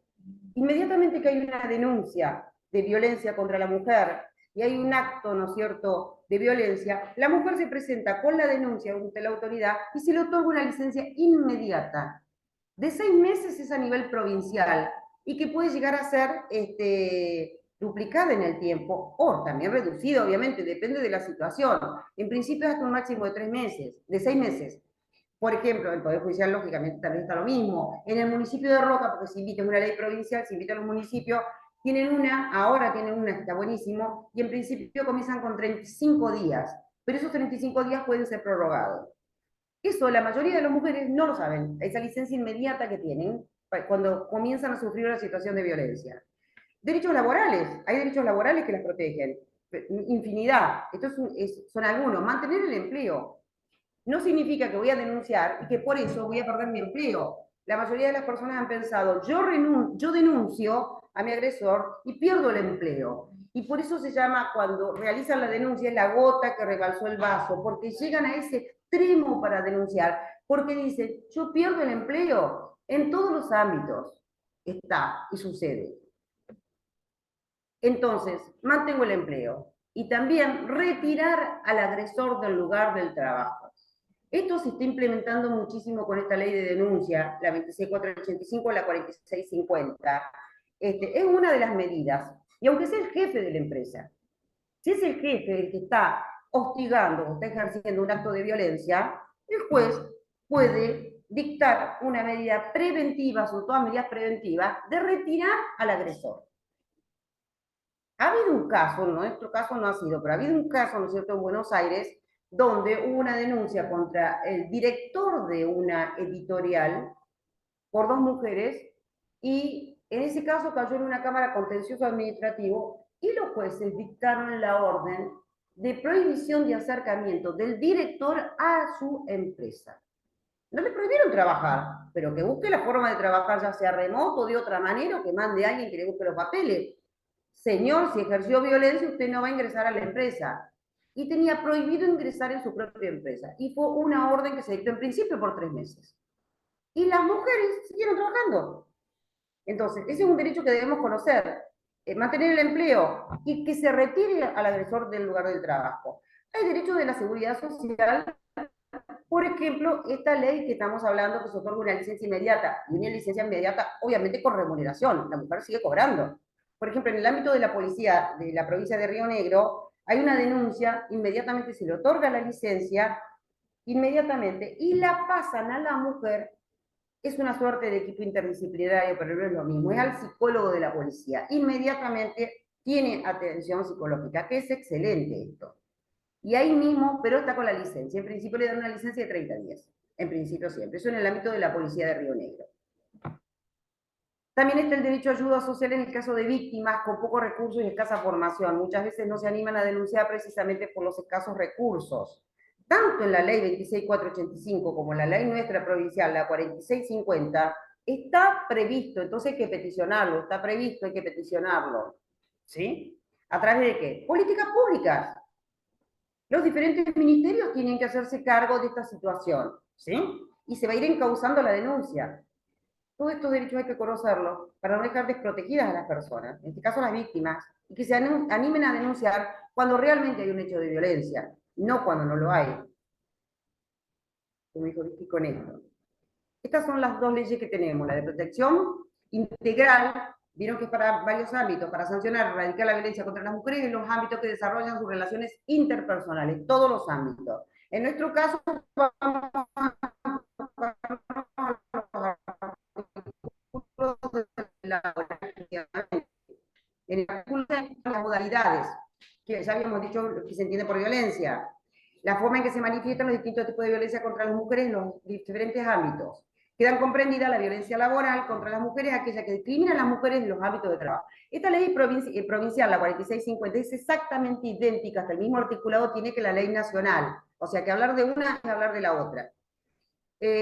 Inmediatamente que hay una denuncia de violencia contra la mujer y hay un acto, ¿no es cierto?, de violencia, la mujer se presenta con la denuncia ante la autoridad y se le otorga una licencia inmediata. De 6 meses es a nivel provincial y que puede llegar a ser duplicada en el tiempo o también reducida, obviamente, depende de la situación. En principio hasta un máximo de 3 meses, de 6 meses. Por ejemplo, el Poder Judicial, lógicamente, también está lo mismo. En el municipio de Roca, porque se invita, es una ley provincial, se invita a los municipios, ahora tienen una que está buenísimo, y en principio comienzan con 35 días, pero esos 35 días pueden ser prorrogados. Eso la mayoría de las mujeres no lo saben, esa licencia inmediata que tienen cuando comienzan a sufrir una situación de violencia. Derechos laborales, hay derechos laborales que las protegen, infinidad, estos son algunos. Mantener el empleo no significa que voy a denunciar y que por eso voy a perder mi empleo. La mayoría de las personas han pensado, yo denuncio a mi agresor y pierdo el empleo. Y por eso se llama, cuando realizan la denuncia, es la gota que rebalsó el vaso, porque llegan a ese extremo para denunciar, porque dicen, yo pierdo el empleo. En todos los ámbitos está y sucede. Entonces, mantengo el empleo. Y también retirar al agresor del lugar del trabajo. Esto se está implementando muchísimo con esta ley de denuncia, la 26485, la 4650. Es una de las medidas. Y aunque sea el jefe de la empresa, si es el jefe el que está hostigando o está ejerciendo un acto de violencia, el juez puede dictar una medida preventiva, son todas medidas preventivas, de retirar al agresor. Ha habido un caso, en nuestro caso no ha sido, pero ha habido un caso, ¿no es cierto?, en Buenos Aires, donde hubo una denuncia contra el director de una editorial por 2 mujeres, y en ese caso cayó en una cámara contencioso administrativo, y los jueces dictaron la orden de prohibición de acercamiento del director a su empresa. No le prohibieron trabajar, pero que busque la forma de trabajar, ya sea remoto o de otra manera, o que mande a alguien que le busque los papeles. Señor, si ejerció violencia, usted no va a ingresar a la empresa. Y tenía prohibido ingresar en su propia empresa. Y fue una orden que se dictó en principio por 3 meses. Y las mujeres siguieron trabajando. Entonces, ese es un derecho que debemos conocer. Mantener el empleo y que se retire al agresor del lugar del trabajo. Hay derechos de la seguridad social. Por ejemplo, esta ley que estamos hablando, que se otorga una licencia inmediata, y una licencia inmediata, obviamente con remuneración, la mujer sigue cobrando. Por ejemplo, en el ámbito de la policía de la provincia de Río Negro, hay una denuncia, inmediatamente se le otorga la licencia, inmediatamente, y la pasan a la mujer. Es una suerte de equipo interdisciplinario, pero no es lo mismo, es al psicólogo de la policía. Inmediatamente tiene atención psicológica, que es excelente esto. Y ahí mismo, pero está con la licencia. En principio le dan una licencia de 30 días. En principio siempre. Eso en el ámbito de la policía de Río Negro. También está el derecho a ayuda social en el caso de víctimas con pocos recursos y escasa formación. Muchas veces no se animan a denunciar precisamente por los escasos recursos. Tanto en la ley 26485 como en la ley nuestra provincial, la 4650, está previsto, entonces hay que peticionarlo, está previsto, hay que peticionarlo. ¿Sí? ¿A través de qué? Políticas públicas. Los diferentes ministerios tienen que hacerse cargo de esta situación, ¿sí? Y se va a ir encauzando la denuncia. Todos estos derechos hay que conocerlos para no dejar desprotegidas a las personas, en este caso a las víctimas, y que se animen a denunciar cuando realmente hay un hecho de violencia, no cuando no lo hay. Como dijo Vicky con esto. Estas son las 2 leyes que tenemos, la de protección integral, vieron que es para varios ámbitos, para sancionar, erradicar la violencia contra las mujeres en los ámbitos que desarrollan sus relaciones interpersonales, todos los ámbitos. En nuestro caso, vamos a en el artículo de las modalidades, que ya habíamos dicho lo que se entiende por violencia, la forma en que se manifiestan los distintos tipos de violencia contra las mujeres en los diferentes ámbitos. Quedan comprendidas la violencia laboral contra las mujeres, aquella que discrimina a las mujeres en los ámbitos de trabajo. Esta ley provincial, la 4650, es exactamente idéntica, hasta el mismo articulado tiene que la ley nacional. O sea que hablar de una es hablar de la otra.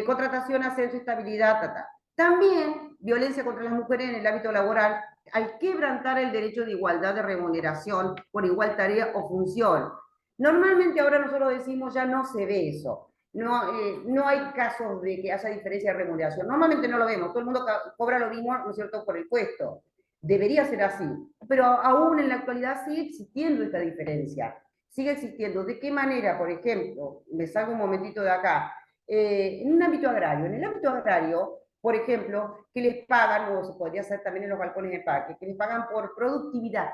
Contratación, ascenso, estabilidad, También violencia contra las mujeres en el ámbito laboral, al quebrantar el derecho de igualdad de remuneración por igual tarea o función. Normalmente ahora nosotros decimos ya no se ve eso. No hay casos de que haya diferencia de remuneración. Normalmente no lo vemos. Todo el mundo cobra lo mismo, ¿no es cierto?, por el puesto. Debería ser así. Pero aún en la actualidad sigue existiendo esta diferencia. Sigue existiendo. ¿De qué manera? Por ejemplo, me salgo un momentito de acá. En un ámbito agrario. En el ámbito agrario, por ejemplo, que les pagan, o se podría hacer también en los balcones de empaque, que les pagan por productividad.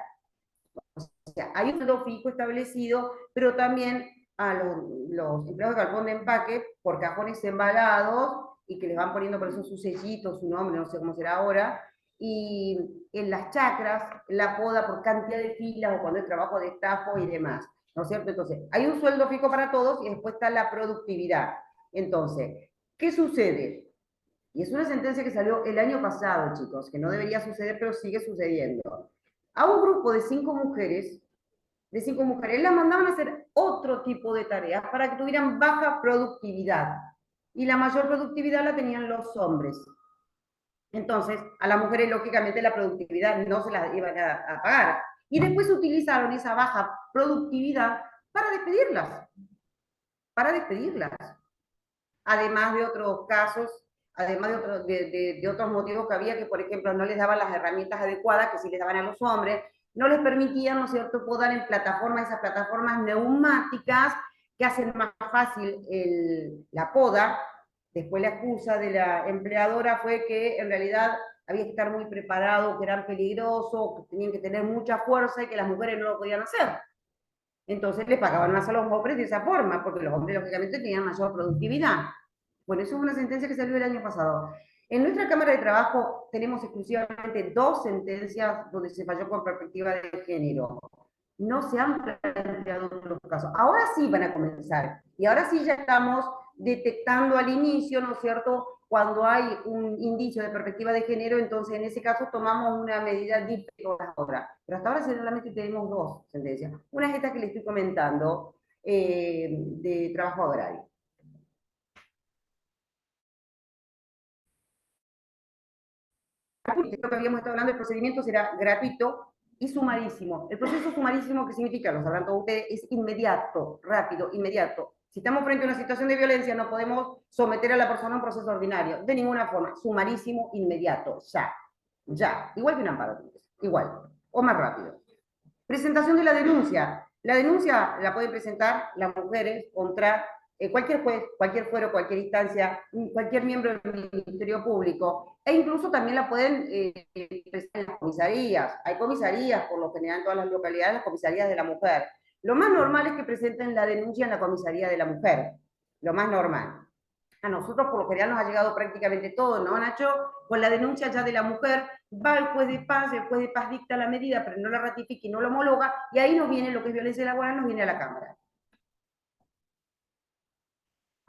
O sea, hay un sueldo fijo establecido, pero también a los empleados de balcón de empaque por cajones embalados y que les van poniendo por eso su sellito, su nombre, no sé cómo será ahora, y en las chacras, la poda por cantidad de filas o cuando hay trabajo de estafo y demás, ¿no es cierto? Entonces, hay un sueldo fijo para todos y después está la productividad. Entonces, ¿qué sucede? Y es una sentencia que salió el año pasado, chicos, que no debería suceder, pero sigue sucediendo. A un grupo de 5 mujeres, las mandaban a hacer otro tipo de tareas para que tuvieran baja productividad. Y la mayor productividad la tenían los hombres. Entonces, a las mujeres, lógicamente, la productividad no se la iban a pagar. Y después utilizaron esa baja productividad para despedirlas. Para despedirlas. Además de otros casos, además de otros motivos que había, que por ejemplo no les daban las herramientas adecuadas que sí les daban a los hombres, no les permitían, ¿no es cierto?, podar en plataformas, esas plataformas neumáticas que hacen más fácil la poda. Después la excusa de la empleadora fue que en realidad había que estar muy preparado, que eran peligrosos, que tenían que tener mucha fuerza y que las mujeres no lo podían hacer. Entonces le pagaban más a los hombres de esa forma, porque los hombres lógicamente tenían mayor productividad. Bueno, eso es una sentencia que salió el año pasado. En nuestra Cámara de Trabajo tenemos exclusivamente 2 sentencias donde se falló con perspectiva de género. No se han planteado otros casos. Ahora sí van a comenzar. Y ahora sí ya estamos detectando al inicio, ¿no es cierto?, cuando hay un indicio de perspectiva de género, entonces en ese caso tomamos una medida diferente a ahora. Pero hasta ahora solamente tenemos dos sentencias. Una es esta que le estoy comentando, de trabajo agrario. Lo que habíamos estado hablando, el procedimiento será gratuito y sumarísimo. El proceso sumarísimo, ¿qué significa? Lo sabrán todos ustedes, es inmediato, rápido, inmediato. Si estamos frente a una situación de violencia, no podemos someter a la persona a un proceso ordinario, de ninguna forma. Sumarísimo, inmediato, ya, ya. Igual que un amparo, igual, o más rápido. Presentación de la denuncia. La denuncia la pueden presentar las mujeres contra cualquier juez, cualquier fuero, cualquier instancia, cualquier miembro del Ministerio Público, e incluso también la pueden presentar en las comisarías. Hay comisarías, por lo general en todas las localidades, las comisarías de la mujer. Lo más normal es que presenten la denuncia en la comisaría de la mujer, lo más normal. A nosotros por lo general nos ha llegado prácticamente todo, ¿no, Nacho? Con la denuncia ya de la mujer, va al juez de paz, el juez de paz dicta la medida, pero no la ratifica y no la homologa, y ahí nos viene lo que es violencia laboral, nos viene a la Cámara.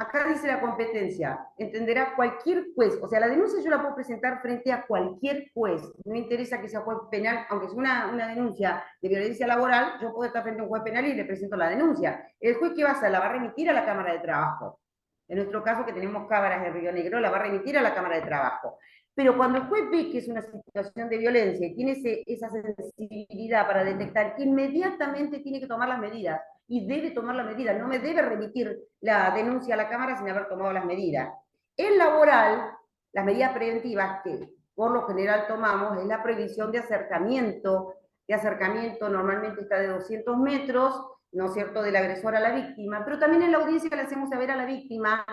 Acá dice la competencia, entenderá cualquier juez, o sea, la denuncia yo la puedo presentar frente a cualquier juez, no interesa que sea juez penal, aunque es una denuncia de violencia laboral, yo puedo estar frente a un juez penal y le presento la denuncia. El juez que va a hacer, la va a remitir a la Cámara de Trabajo. En nuestro caso, que tenemos cámaras en Río Negro, la va a remitir a la Cámara de Trabajo. Pero cuando el juez ve que es una situación de violencia y tiene esa sensibilidad para detectar, inmediatamente tiene que tomar las medidas. Y debe tomar la medida, no me debe remitir la denuncia a la Cámara sin haber tomado las medidas. En laboral, las medidas preventivas que por lo general tomamos es la prohibición de acercamiento normalmente está de 200 metros, ¿no es cierto?, del agresor a la víctima, pero también en la audiencia le hacemos saber a la víctima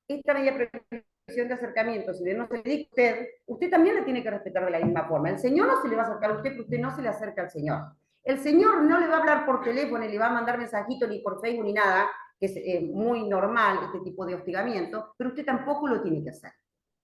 esta medida de prohibición de acercamiento, si bien no se le dicte, usted también la tiene que respetar de la misma forma. El señor no se le va a acercar a usted, pero usted no se le acerca al señor. El señor no le va a hablar por teléfono, ni le va a mandar mensajito, ni por Facebook, ni nada, que es muy normal este tipo de hostigamiento, pero usted tampoco lo tiene que hacer.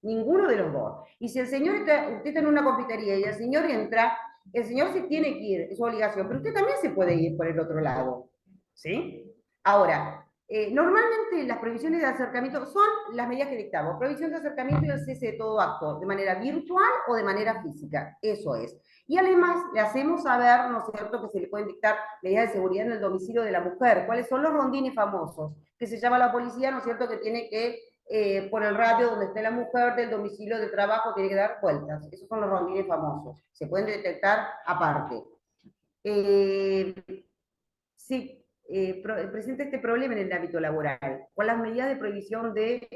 Ninguno de los dos. Y si el señor usted está en una confitería y el señor entra, el señor se tiene que ir, es su obligación, pero usted también se puede ir por el otro lado. ¿Sí? Ahora, normalmente las prohibiciones de acercamiento son las medidas que dictamos. Prohibición de acercamiento y el cese de todo acto, de manera virtual o de manera física. Eso es. Y además le hacemos saber, ¿no es cierto?, que se le pueden dictar medidas de seguridad en el domicilio de la mujer. ¿Cuáles son los rondines famosos? Que se llama la policía, ¿no es cierto?, que tiene que, por el radio donde esté la mujer del domicilio de trabajo, tiene que dar vueltas. Esos son los rondines famosos. Se pueden detectar aparte. Sí. Presenta este problema en el ámbito laboral, con las medidas de prohibición de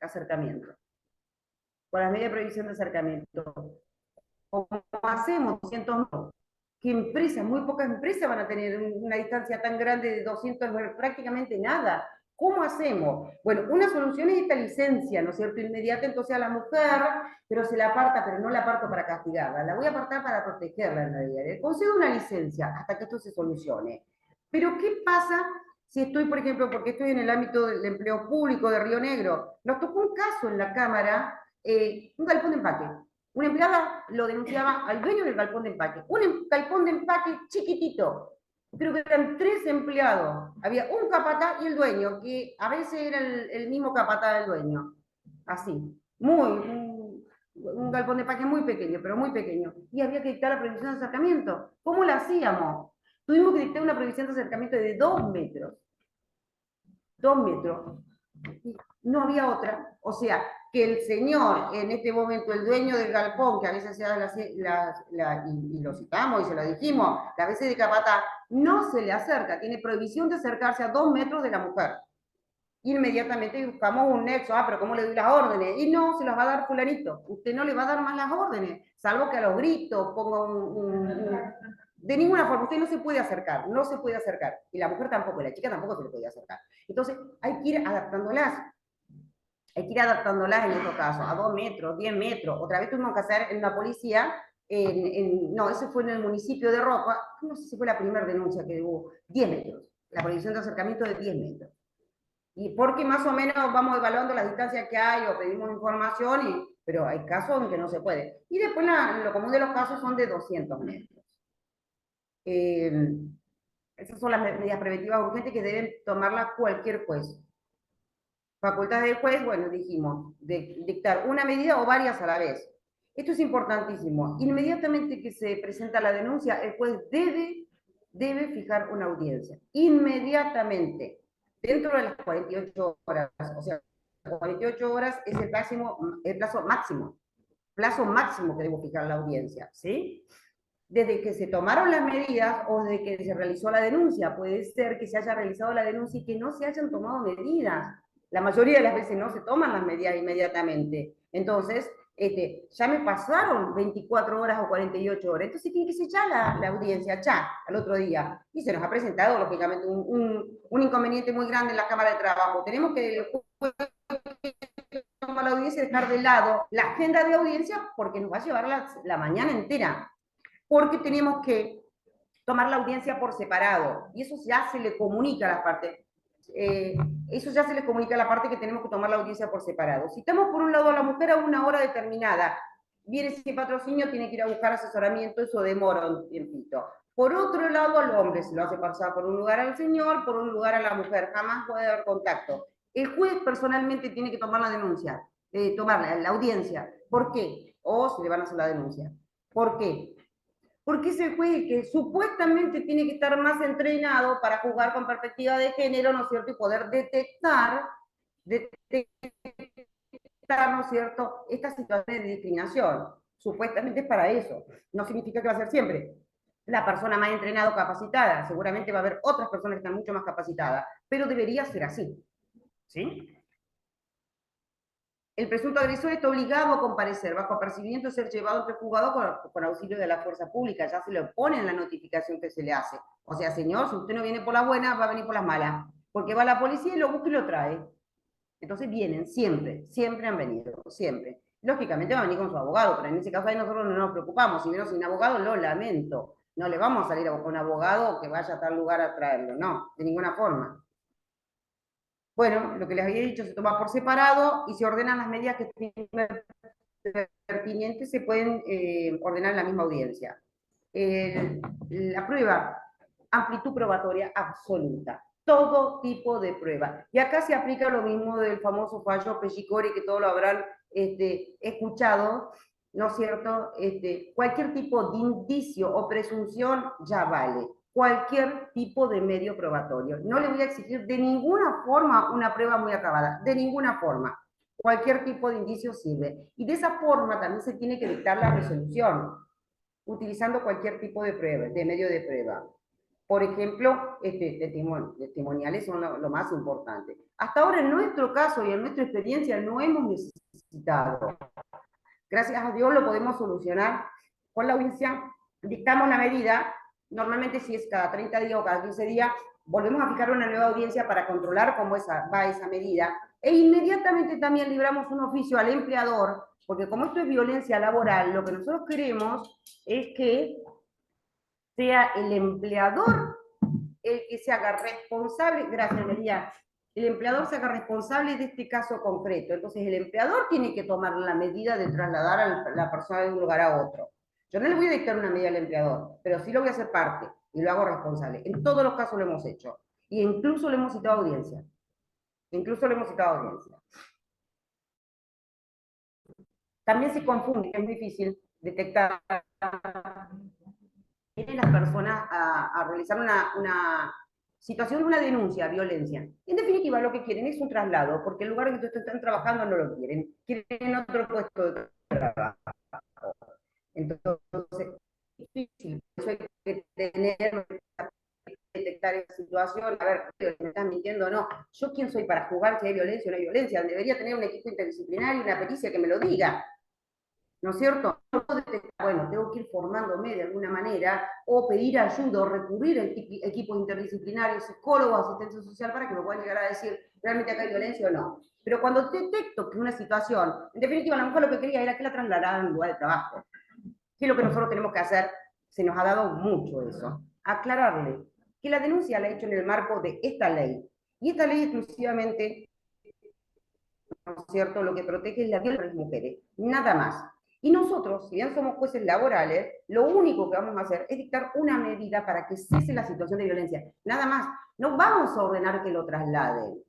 acercamiento. Con las medidas de prohibición de acercamiento. ¿Cómo hacemos? 200 no. ¿Qué empresas? Muy pocas empresas van a tener una distancia tan grande de 200, prácticamente nada. ¿Cómo hacemos? Bueno, una solución es esta licencia, ¿no es cierto?, inmediata entonces a la mujer, pero se la aparta, pero no la aparto para castigarla, la voy a apartar para protegerla en realidad. Le concedo una licencia hasta que esto se solucione. Pero ¿qué pasa si estoy, por ejemplo, porque estoy en el ámbito del empleo público de Río Negro? Nos tocó un caso en la Cámara, un galpón de empaque. Una empleada lo denunciaba al dueño del galpón de empaque. Un galpón de empaque chiquitito, creo que eran 3 empleados. Había un capataz y el dueño, que a veces era el mismo capataz del dueño. Así, un galpón de empaque muy pequeño, pero muy pequeño. Y había que dictar la prohibición de acercamiento. ¿Cómo la hacíamos? Tuvimos que dictar una prohibición de acercamiento de 2 metros. 2 metros. No había otra. O sea, que el señor, en este momento, el dueño del galpón, que a veces se da y lo citamos y se lo dijimos, las veces de capataz, no se le acerca, tiene prohibición de acercarse a 2 metros de la mujer. Inmediatamente buscamos un nexo, pero ¿cómo le doy las órdenes? Y no, se las va a dar fulanito. Usted no le va a dar más las órdenes, salvo que a los gritos ponga de ninguna forma, usted no se puede acercar, no se puede acercar. Y la mujer tampoco, la chica tampoco se le podía acercar. Entonces, hay que ir adaptándolas. Hay que ir adaptándolas en estos casos, a 2 metros, 10 metros. Otra vez tuvimos que hacer en una policía, no, eso fue en el municipio de Roca, no sé si fue la primera denuncia que hubo, 10 metros. La prohibición de acercamiento de 10 metros. Y porque más o menos vamos evaluando las distancias que hay o pedimos información, pero hay casos en que no se puede. Y después lo común de los casos son de 200 metros. Esas son las medidas preventivas urgentes que deben tomarlas cualquier juez. Facultades del juez, bueno, dijimos, de dictar una medida o varias a la vez. Esto es importantísimo. Inmediatamente que se presenta la denuncia, el juez debe fijar una audiencia. Inmediatamente, dentro de las 48 horas. O sea, 48 horas es el plazo máximo que debo fijar la audiencia, ¿sí? Desde que se tomaron las medidas o desde que se realizó la denuncia. Puede ser que se haya realizado la denuncia y que no se hayan tomado medidas. La mayoría de las veces no se toman las medidas inmediatamente. Entonces, ya me pasaron 24 horas o 48 horas, entonces tiene que ser ya la audiencia, ya, al otro día. Y se nos ha presentado, lógicamente, un inconveniente muy grande en la Cámara de Trabajo. Tenemos que tomar la audiencia y dejar de lado la agenda de audiencia porque nos va a llevar la mañana entera. Porque tenemos que tomar la audiencia por separado, y eso ya se le comunica a la parte. Eso ya se le comunica a la parte que tenemos que tomar la audiencia por separado. Citamos por un lado a la mujer a una hora determinada, viene sin patrocinio, tiene que ir a buscar asesoramiento, eso demora un tiempito. Por otro lado, al hombre se lo hace pasar por un lugar al señor, por un lugar a la mujer, jamás puede haber contacto. El juez personalmente tiene que tomar la denuncia, tomar la audiencia. ¿Por qué? O se le van a hacer la denuncia. ¿Por qué? Porque es el juez que supuestamente tiene que estar más entrenado para jugar con perspectiva de género, ¿no es cierto? Y poder detectar, ¿no es cierto?, estas situaciones de discriminación. Supuestamente es para eso. No significa que va a ser siempre la persona más entrenada o capacitada. Seguramente va a haber otras personas que están mucho más capacitadas, pero debería ser así. ¿Sí? El presunto agresor está obligado a comparecer bajo apercibimiento de ser llevado ante el juzgado con auxilio de la fuerza pública. Ya se le pone en la notificación que se le hace. O sea, señor, si usted no viene por las buenas, va a venir por las malas. Porque va la policía y lo busca y lo trae. Entonces vienen, siempre, siempre han venido, siempre. Lógicamente va a venir con su abogado, pero en ese caso ahí nosotros no nos preocupamos. Si vino sin abogado, lo lamento. No le vamos a salir a buscar un abogado que vaya a tal lugar a traerlo. No, de ninguna forma. Bueno, lo que les había dicho, se toma por separado y se ordenan las medidas que pertinentes, se pueden ordenar en la misma audiencia. La prueba, amplitud probatoria absoluta, todo tipo de prueba. Y acá se aplica lo mismo del famoso fallo Pescicori, que todos lo habrán escuchado, ¿no es cierto? Cualquier tipo de indicio o presunción ya vale. Cualquier tipo de medio probatorio. No le voy a exigir de ninguna forma una prueba muy acabada, de ninguna forma. Cualquier tipo de indicio sirve. Y de esa forma también se tiene que dictar la resolución, utilizando cualquier tipo de prueba, de medio de prueba. Por ejemplo, testimoniales son lo más importante. Hasta ahora, en nuestro caso y en nuestra experiencia, no hemos necesitado. Gracias a Dios lo podemos solucionar con la audiencia. Dictamos la medida. Normalmente, si es cada 30 días o cada 15 días, volvemos a fijar una nueva audiencia para controlar cómo va esa medida. E inmediatamente también libramos un oficio al empleador, porque como esto es violencia laboral, lo que nosotros queremos es que sea el empleador el que se haga responsable, gracias María, el empleador se haga responsable de este caso concreto. Entonces el empleador tiene que tomar la medida de trasladar a la persona de un lugar a otro. Yo no le voy a dictar una medida al empleador, pero sí lo voy a hacer parte y lo hago responsable. En todos los casos lo hemos hecho. Y incluso le hemos citado audiencia. Incluso le hemos citado audiencia. También se confunde, es difícil detectar. Vienen las personas a realizar una situación de una denuncia, violencia. En definitiva, lo que quieren es un traslado, porque el lugar en que ustedes están trabajando no lo quieren. Quieren otro puesto de trabajo. Entonces, es difícil. Eso hay que tener, detectar esa situación. A ver, ¿me estás mintiendo o no? ¿Yo quién soy para jugar si hay violencia o no hay violencia? Debería tener un equipo interdisciplinario, una pericia que me lo diga. ¿No es cierto? Bueno, tengo que ir formándome de alguna manera, o pedir ayuda, o recurrir a equipos interdisciplinarios, psicólogos, asistencia social, para que me puedan llegar a decir, ¿realmente acá hay violencia o no? Pero cuando detecto que una situación, en definitiva, la mujer lo que quería era que la trasladaran al lugar de trabajo. ¿Qué es lo que nosotros tenemos que hacer? Se nos ha dado mucho eso. Aclararle que la denuncia la he hecho en el marco de esta ley. Y esta ley exclusivamente, ¿no es cierto?, lo que protege es la vida de las mujeres, nada más. Y nosotros, si bien somos jueces laborales, lo único que vamos a hacer es dictar una medida para que cese la situación de violencia. Nada más. No vamos a ordenar que lo trasladen.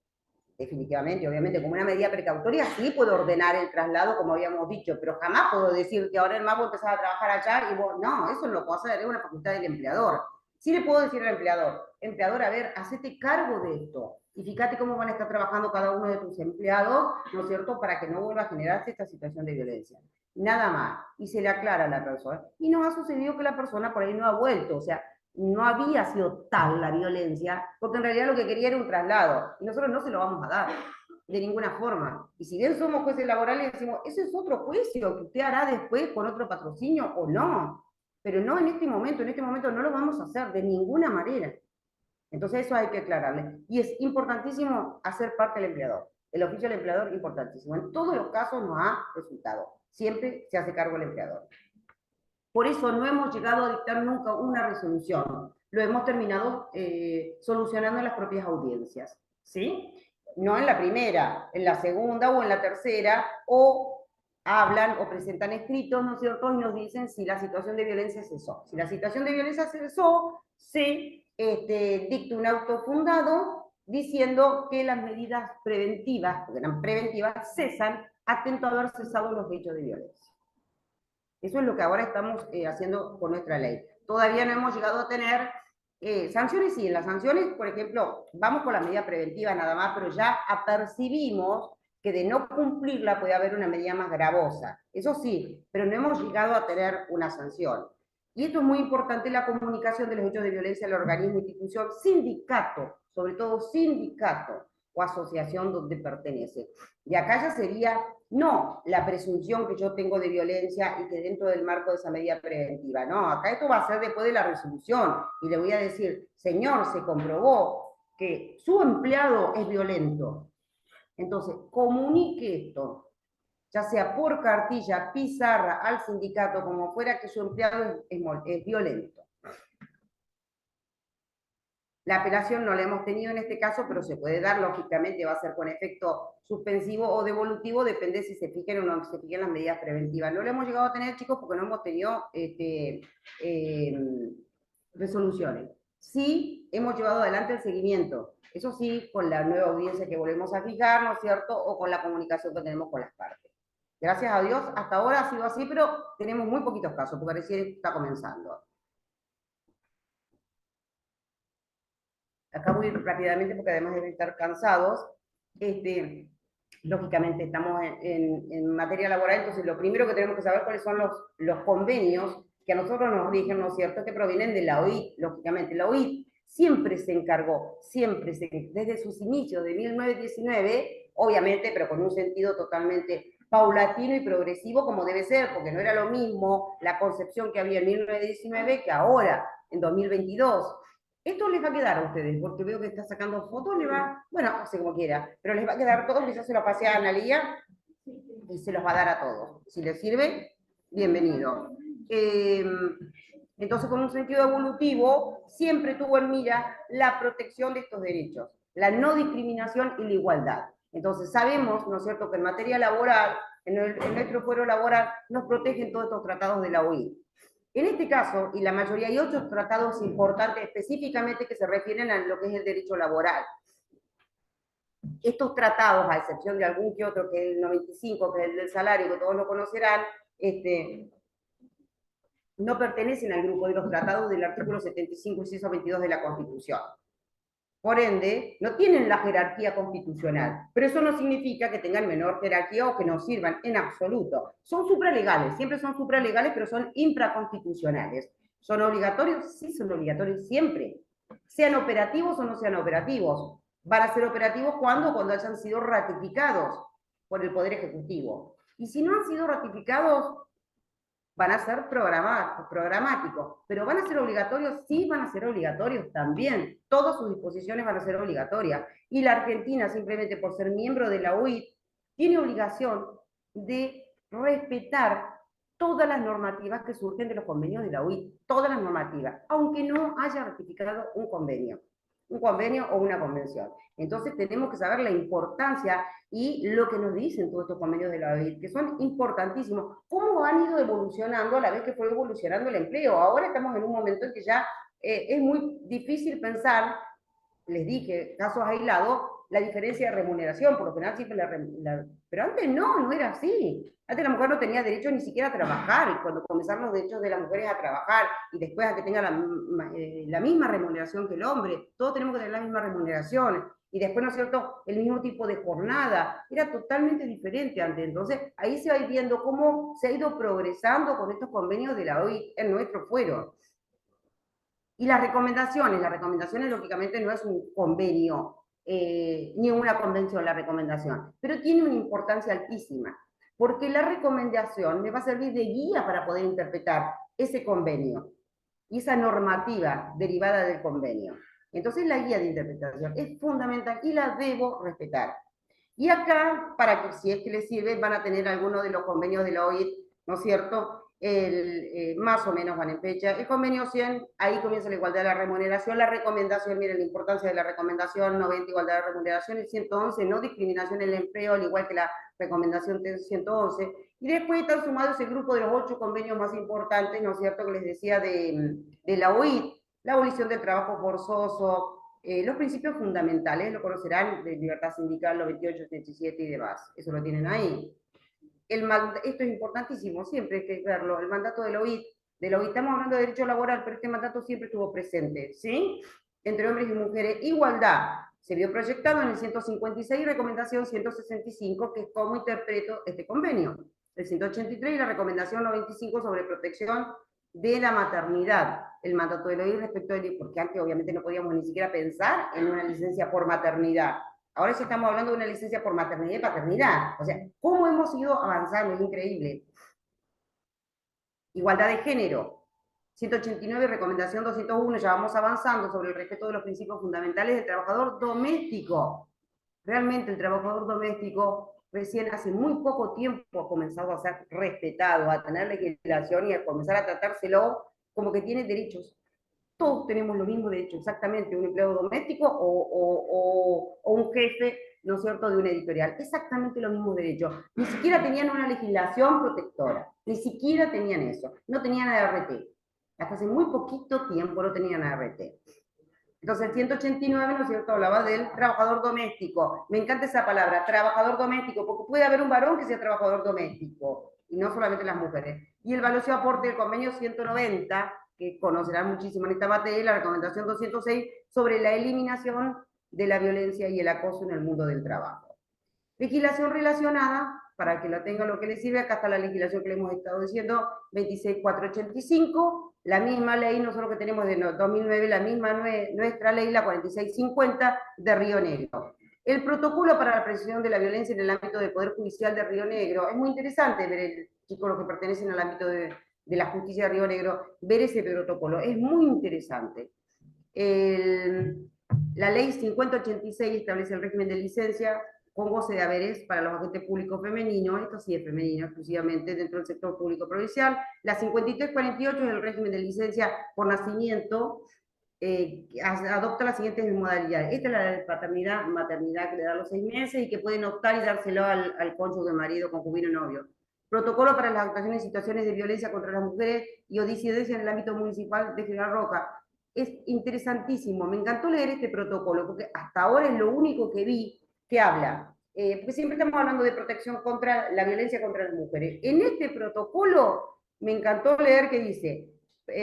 definitivamente, obviamente, como una medida precautoria, sí puedo ordenar el traslado, como habíamos dicho, pero jamás puedo decir que ahora el MAP empezar a trabajar allá y vos, no, eso no lo puedo hacer, es una facultad del empleador. Sí le puedo decir al empleador, a ver, hacete cargo de esto, y fíjate cómo van a estar trabajando cada uno de tus empleados, ¿no es cierto?, para que no vuelva a generarse esta situación de violencia. Nada más, y se le aclara a la persona. Y nos ha sucedido que la persona por ahí no ha vuelto, o sea, no había sido tal la violencia, porque en realidad lo que quería era un traslado, y nosotros no se lo vamos a dar, de ninguna forma. Y si bien somos jueces laborales, decimos, ese es otro juicio que usted hará después con otro patrocinio o no, pero no en este momento no lo vamos a hacer de ninguna manera. Entonces eso hay que aclararle. Y es importantísimo hacer parte del empleador. El oficio del empleador es importantísimo. En todos los casos nos ha resultado. Siempre se hace cargo el empleador. Por eso no hemos llegado a dictar nunca una resolución. Lo hemos terminado solucionando en las propias audiencias. ¿Sí? No en la primera, en la segunda o en la tercera, o hablan o presentan escritos, ¿no es cierto? Y nos dicen si la situación de violencia cesó. Si la situación de violencia cesó, se dicta un auto fundado diciendo que las medidas preventivas, porque eran preventivas, cesan atento a haber cesado los hechos de violencia. Eso es lo que ahora estamos haciendo con nuestra ley. Todavía no hemos llegado a tener sanciones, sí, en las sanciones, por ejemplo, vamos con la medida preventiva nada más, pero ya apercibimos que de no cumplirla puede haber una medida más gravosa. Eso sí, pero no hemos llegado a tener una sanción. Y esto es muy importante, la comunicación de los hechos de violencia al organismo, institución, sindicato, sobre todo sindicato o asociación donde pertenece. Y acá ya sería no la presunción que yo tengo de violencia y que dentro del marco de esa medida preventiva, no, acá esto va a ser después de la resolución y le voy a decir, señor, se comprobó que su empleado es violento. Entonces, comunique esto, ya sea por cartilla, pizarra, al sindicato, como fuera, que su empleado es violento. La apelación no la hemos tenido en este caso, pero se puede dar, lógicamente va a ser con efecto suspensivo o devolutivo, depende si se fijen o no se fijen las medidas preventivas. No lo hemos llegado a tener, chicos, porque no hemos tenido resoluciones. Sí hemos llevado adelante el seguimiento, eso sí, con la nueva audiencia que volvemos a fijar, ¿no es cierto?, o con la comunicación que tenemos con las partes. Gracias a Dios, hasta ahora ha sido así, pero tenemos muy poquitos casos, porque recién está comenzando. Acá muy rápidamente, porque además de estar cansados, lógicamente estamos en materia laboral, entonces lo primero que tenemos que saber cuáles son los convenios que a nosotros nos rigen, ¿no es cierto?, que provienen de la OIT, lógicamente. La OIT siempre se encargó, desde sus inicios de 1919, obviamente, pero con un sentido totalmente paulatino y progresivo como debe ser, porque no era lo mismo la concepción que había en 1919 que ahora, en 2022. Esto les va a quedar a ustedes, porque veo que está sacando fotos, le va, bueno, hace como quiera, pero les va a quedar todo, quizás se lo pase a Analía y se los va a dar a todos. Si les sirve, bienvenido. Entonces, con un sentido evolutivo, siempre tuvo en mira la protección de estos derechos, la no discriminación y la igualdad. Entonces, sabemos, ¿no es cierto?, que en materia laboral, en nuestro fuero laboral, nos protegen todos estos tratados de la OIT. En este caso, y la mayoría, hay otros tratados importantes específicamente que se refieren a lo que es el derecho laboral. Estos tratados, a excepción de algún que otro, que es el 95, que es el del salario, que todos lo conocerán, no pertenecen al grupo de los tratados del artículo 75, inciso 22 de la Constitución. Por ende, no tienen la jerarquía constitucional, pero eso no significa que tengan menor jerarquía o que no sirvan en absoluto. Son supralegales, siempre son supralegales, pero son infraconstitucionales. ¿Son obligatorios? Sí, son obligatorios siempre. Sean operativos o no sean operativos. Van a ser operativos cuando hayan sido ratificados por el Poder Ejecutivo. Y si no han sido ratificados, van a ser programáticos, pero van a ser obligatorios, sí van a ser obligatorios también. Todas sus disposiciones van a ser obligatorias. Y la Argentina, simplemente por ser miembro de la OIT, tiene obligación de respetar todas las normativas que surgen de los convenios de la OIT, todas las normativas, aunque no haya ratificado un convenio o una convención. Entonces tenemos que saber la importancia y lo que nos dicen todos estos convenios de la OIT, que son importantísimos, cómo han ido evolucionando a la vez que fue evolucionando el empleo. Ahora estamos en un momento en que ya es muy difícil pensar les dije, casos aislados, la diferencia de remuneración, por lo general siempre pero antes no era así. Antes la mujer no tenía derecho ni siquiera a trabajar, y cuando comenzaron los derechos de las mujeres a trabajar, y después a que tenga la misma remuneración que el hombre, todos tenemos que tener la misma remuneración, y después, ¿no es cierto?, el mismo tipo de jornada, era totalmente diferente antes. Entonces, ahí se va viendo cómo se ha ido progresando con estos convenios de la OIT en nuestro fuero. Y las recomendaciones lógicamente no es un convenio, ni una convención la recomendación, pero tiene una importancia altísima, porque la recomendación me va a servir de guía para poder interpretar ese convenio y esa normativa derivada del convenio. Entonces la guía de interpretación es fundamental y la debo respetar. Y acá, para que si es que les sirve, van a tener algunos de los convenios de la OIT, ¿no es cierto?, más o menos van en fecha. El convenio 100, ahí comienza la igualdad de la remuneración, la recomendación, miren la importancia de la recomendación, 90 igualdad de remuneración, el 111 no discriminación en el empleo, al igual que la recomendación 111, y después están sumados el grupo de los 8 convenios más importantes, ¿no es cierto?, que les decía de la OIT, la abolición del trabajo forzoso, los principios fundamentales, lo conocerán, de libertad sindical, los 28, 87 y demás, eso lo tienen ahí. Esto es importantísimo, siempre hay que verlo, el mandato de la OIT, estamos hablando de derecho laboral, pero este mandato siempre estuvo presente, ¿sí? Entre hombres y mujeres, igualdad, se vio proyectado en el 156, recomendación 165, que es cómo interpreto este convenio, el 183 y la recomendación 95 sobre protección de la maternidad, el mandato de la OIT respecto de, porque antes obviamente no podíamos ni siquiera pensar en una licencia por maternidad. Ahora sí estamos hablando de una licencia por maternidad y paternidad. O sea, ¿cómo hemos ido avanzando? Es increíble. Igualdad de género. 189, recomendación 201, ya vamos avanzando sobre el respeto de los principios fundamentales del trabajador doméstico. Realmente el trabajador doméstico recién hace muy poco tiempo ha comenzado a ser respetado, a tener legislación y a comenzar a tratárselo como que tiene derechos. Todos tenemos los mismos derechos, exactamente, un empleado doméstico o un jefe, ¿no es cierto?, de una editorial. Exactamente los mismos derechos. Ni siquiera tenían una legislación protectora, ni siquiera tenían eso. No tenían ART. Hasta hace muy poquito tiempo no tenían ART. Entonces el 189, ¿no es cierto?, hablaba del trabajador doméstico. Me encanta esa palabra, trabajador doméstico, porque puede haber un varón que sea trabajador doméstico, y no solamente las mujeres. Y el valioso aporte del convenio 190, que conocerán muchísimo en esta materia, la recomendación 206 sobre la eliminación de la violencia y el acoso en el mundo del trabajo. Legislación relacionada, para que lo tenga lo que le sirve, acá está la legislación que le hemos estado diciendo, 26485, la misma ley, nosotros que tenemos de 2009, la misma nuestra ley, la 4650 de Río Negro. El protocolo para la prevención de la violencia en el ámbito del Poder Judicial de Río Negro, es muy interesante ver el chicos los que pertenecen al ámbito de la justicia de Río Negro, ver ese protocolo, es muy interesante. La ley 5086 establece el régimen de licencia con goce de haberes para los agentes públicos femeninos, esto sí es femenino exclusivamente dentro del sector público provincial. La 5348 es el régimen de licencia por nacimiento, adopta las siguientes modalidades. Esta es la de paternidad, maternidad que le da los 6 meses y que pueden optar y dárselo al cónyuge, marido, concubino, novio. Protocolo para las actuaciones en situaciones de violencia contra las mujeres y o disidencia en el ámbito municipal de General Roca. Es interesantísimo, me encantó leer este protocolo, porque hasta ahora es lo único que vi que habla, porque siempre estamos hablando de protección contra la violencia contra las mujeres. En este protocolo me encantó leer que dice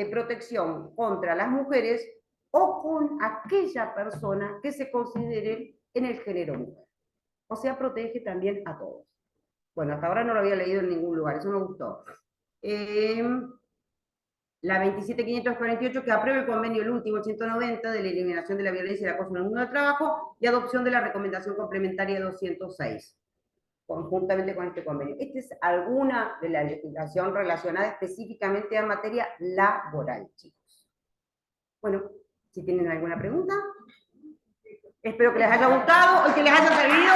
protección contra las mujeres o con aquella persona que se considere en el género mujer. O sea, protege también a todos. Bueno, hasta ahora no lo había leído en ningún lugar, eso me gustó. La 27548, que aprueba el convenio, el último, 190, de la eliminación de la violencia y el acoso en el mundo del trabajo, y adopción de la recomendación complementaria 206, conjuntamente con este convenio. Esta es alguna de la legislación relacionada específicamente a materia laboral, chicos. Bueno, si tienen alguna pregunta, espero que les haya gustado y que les haya servido.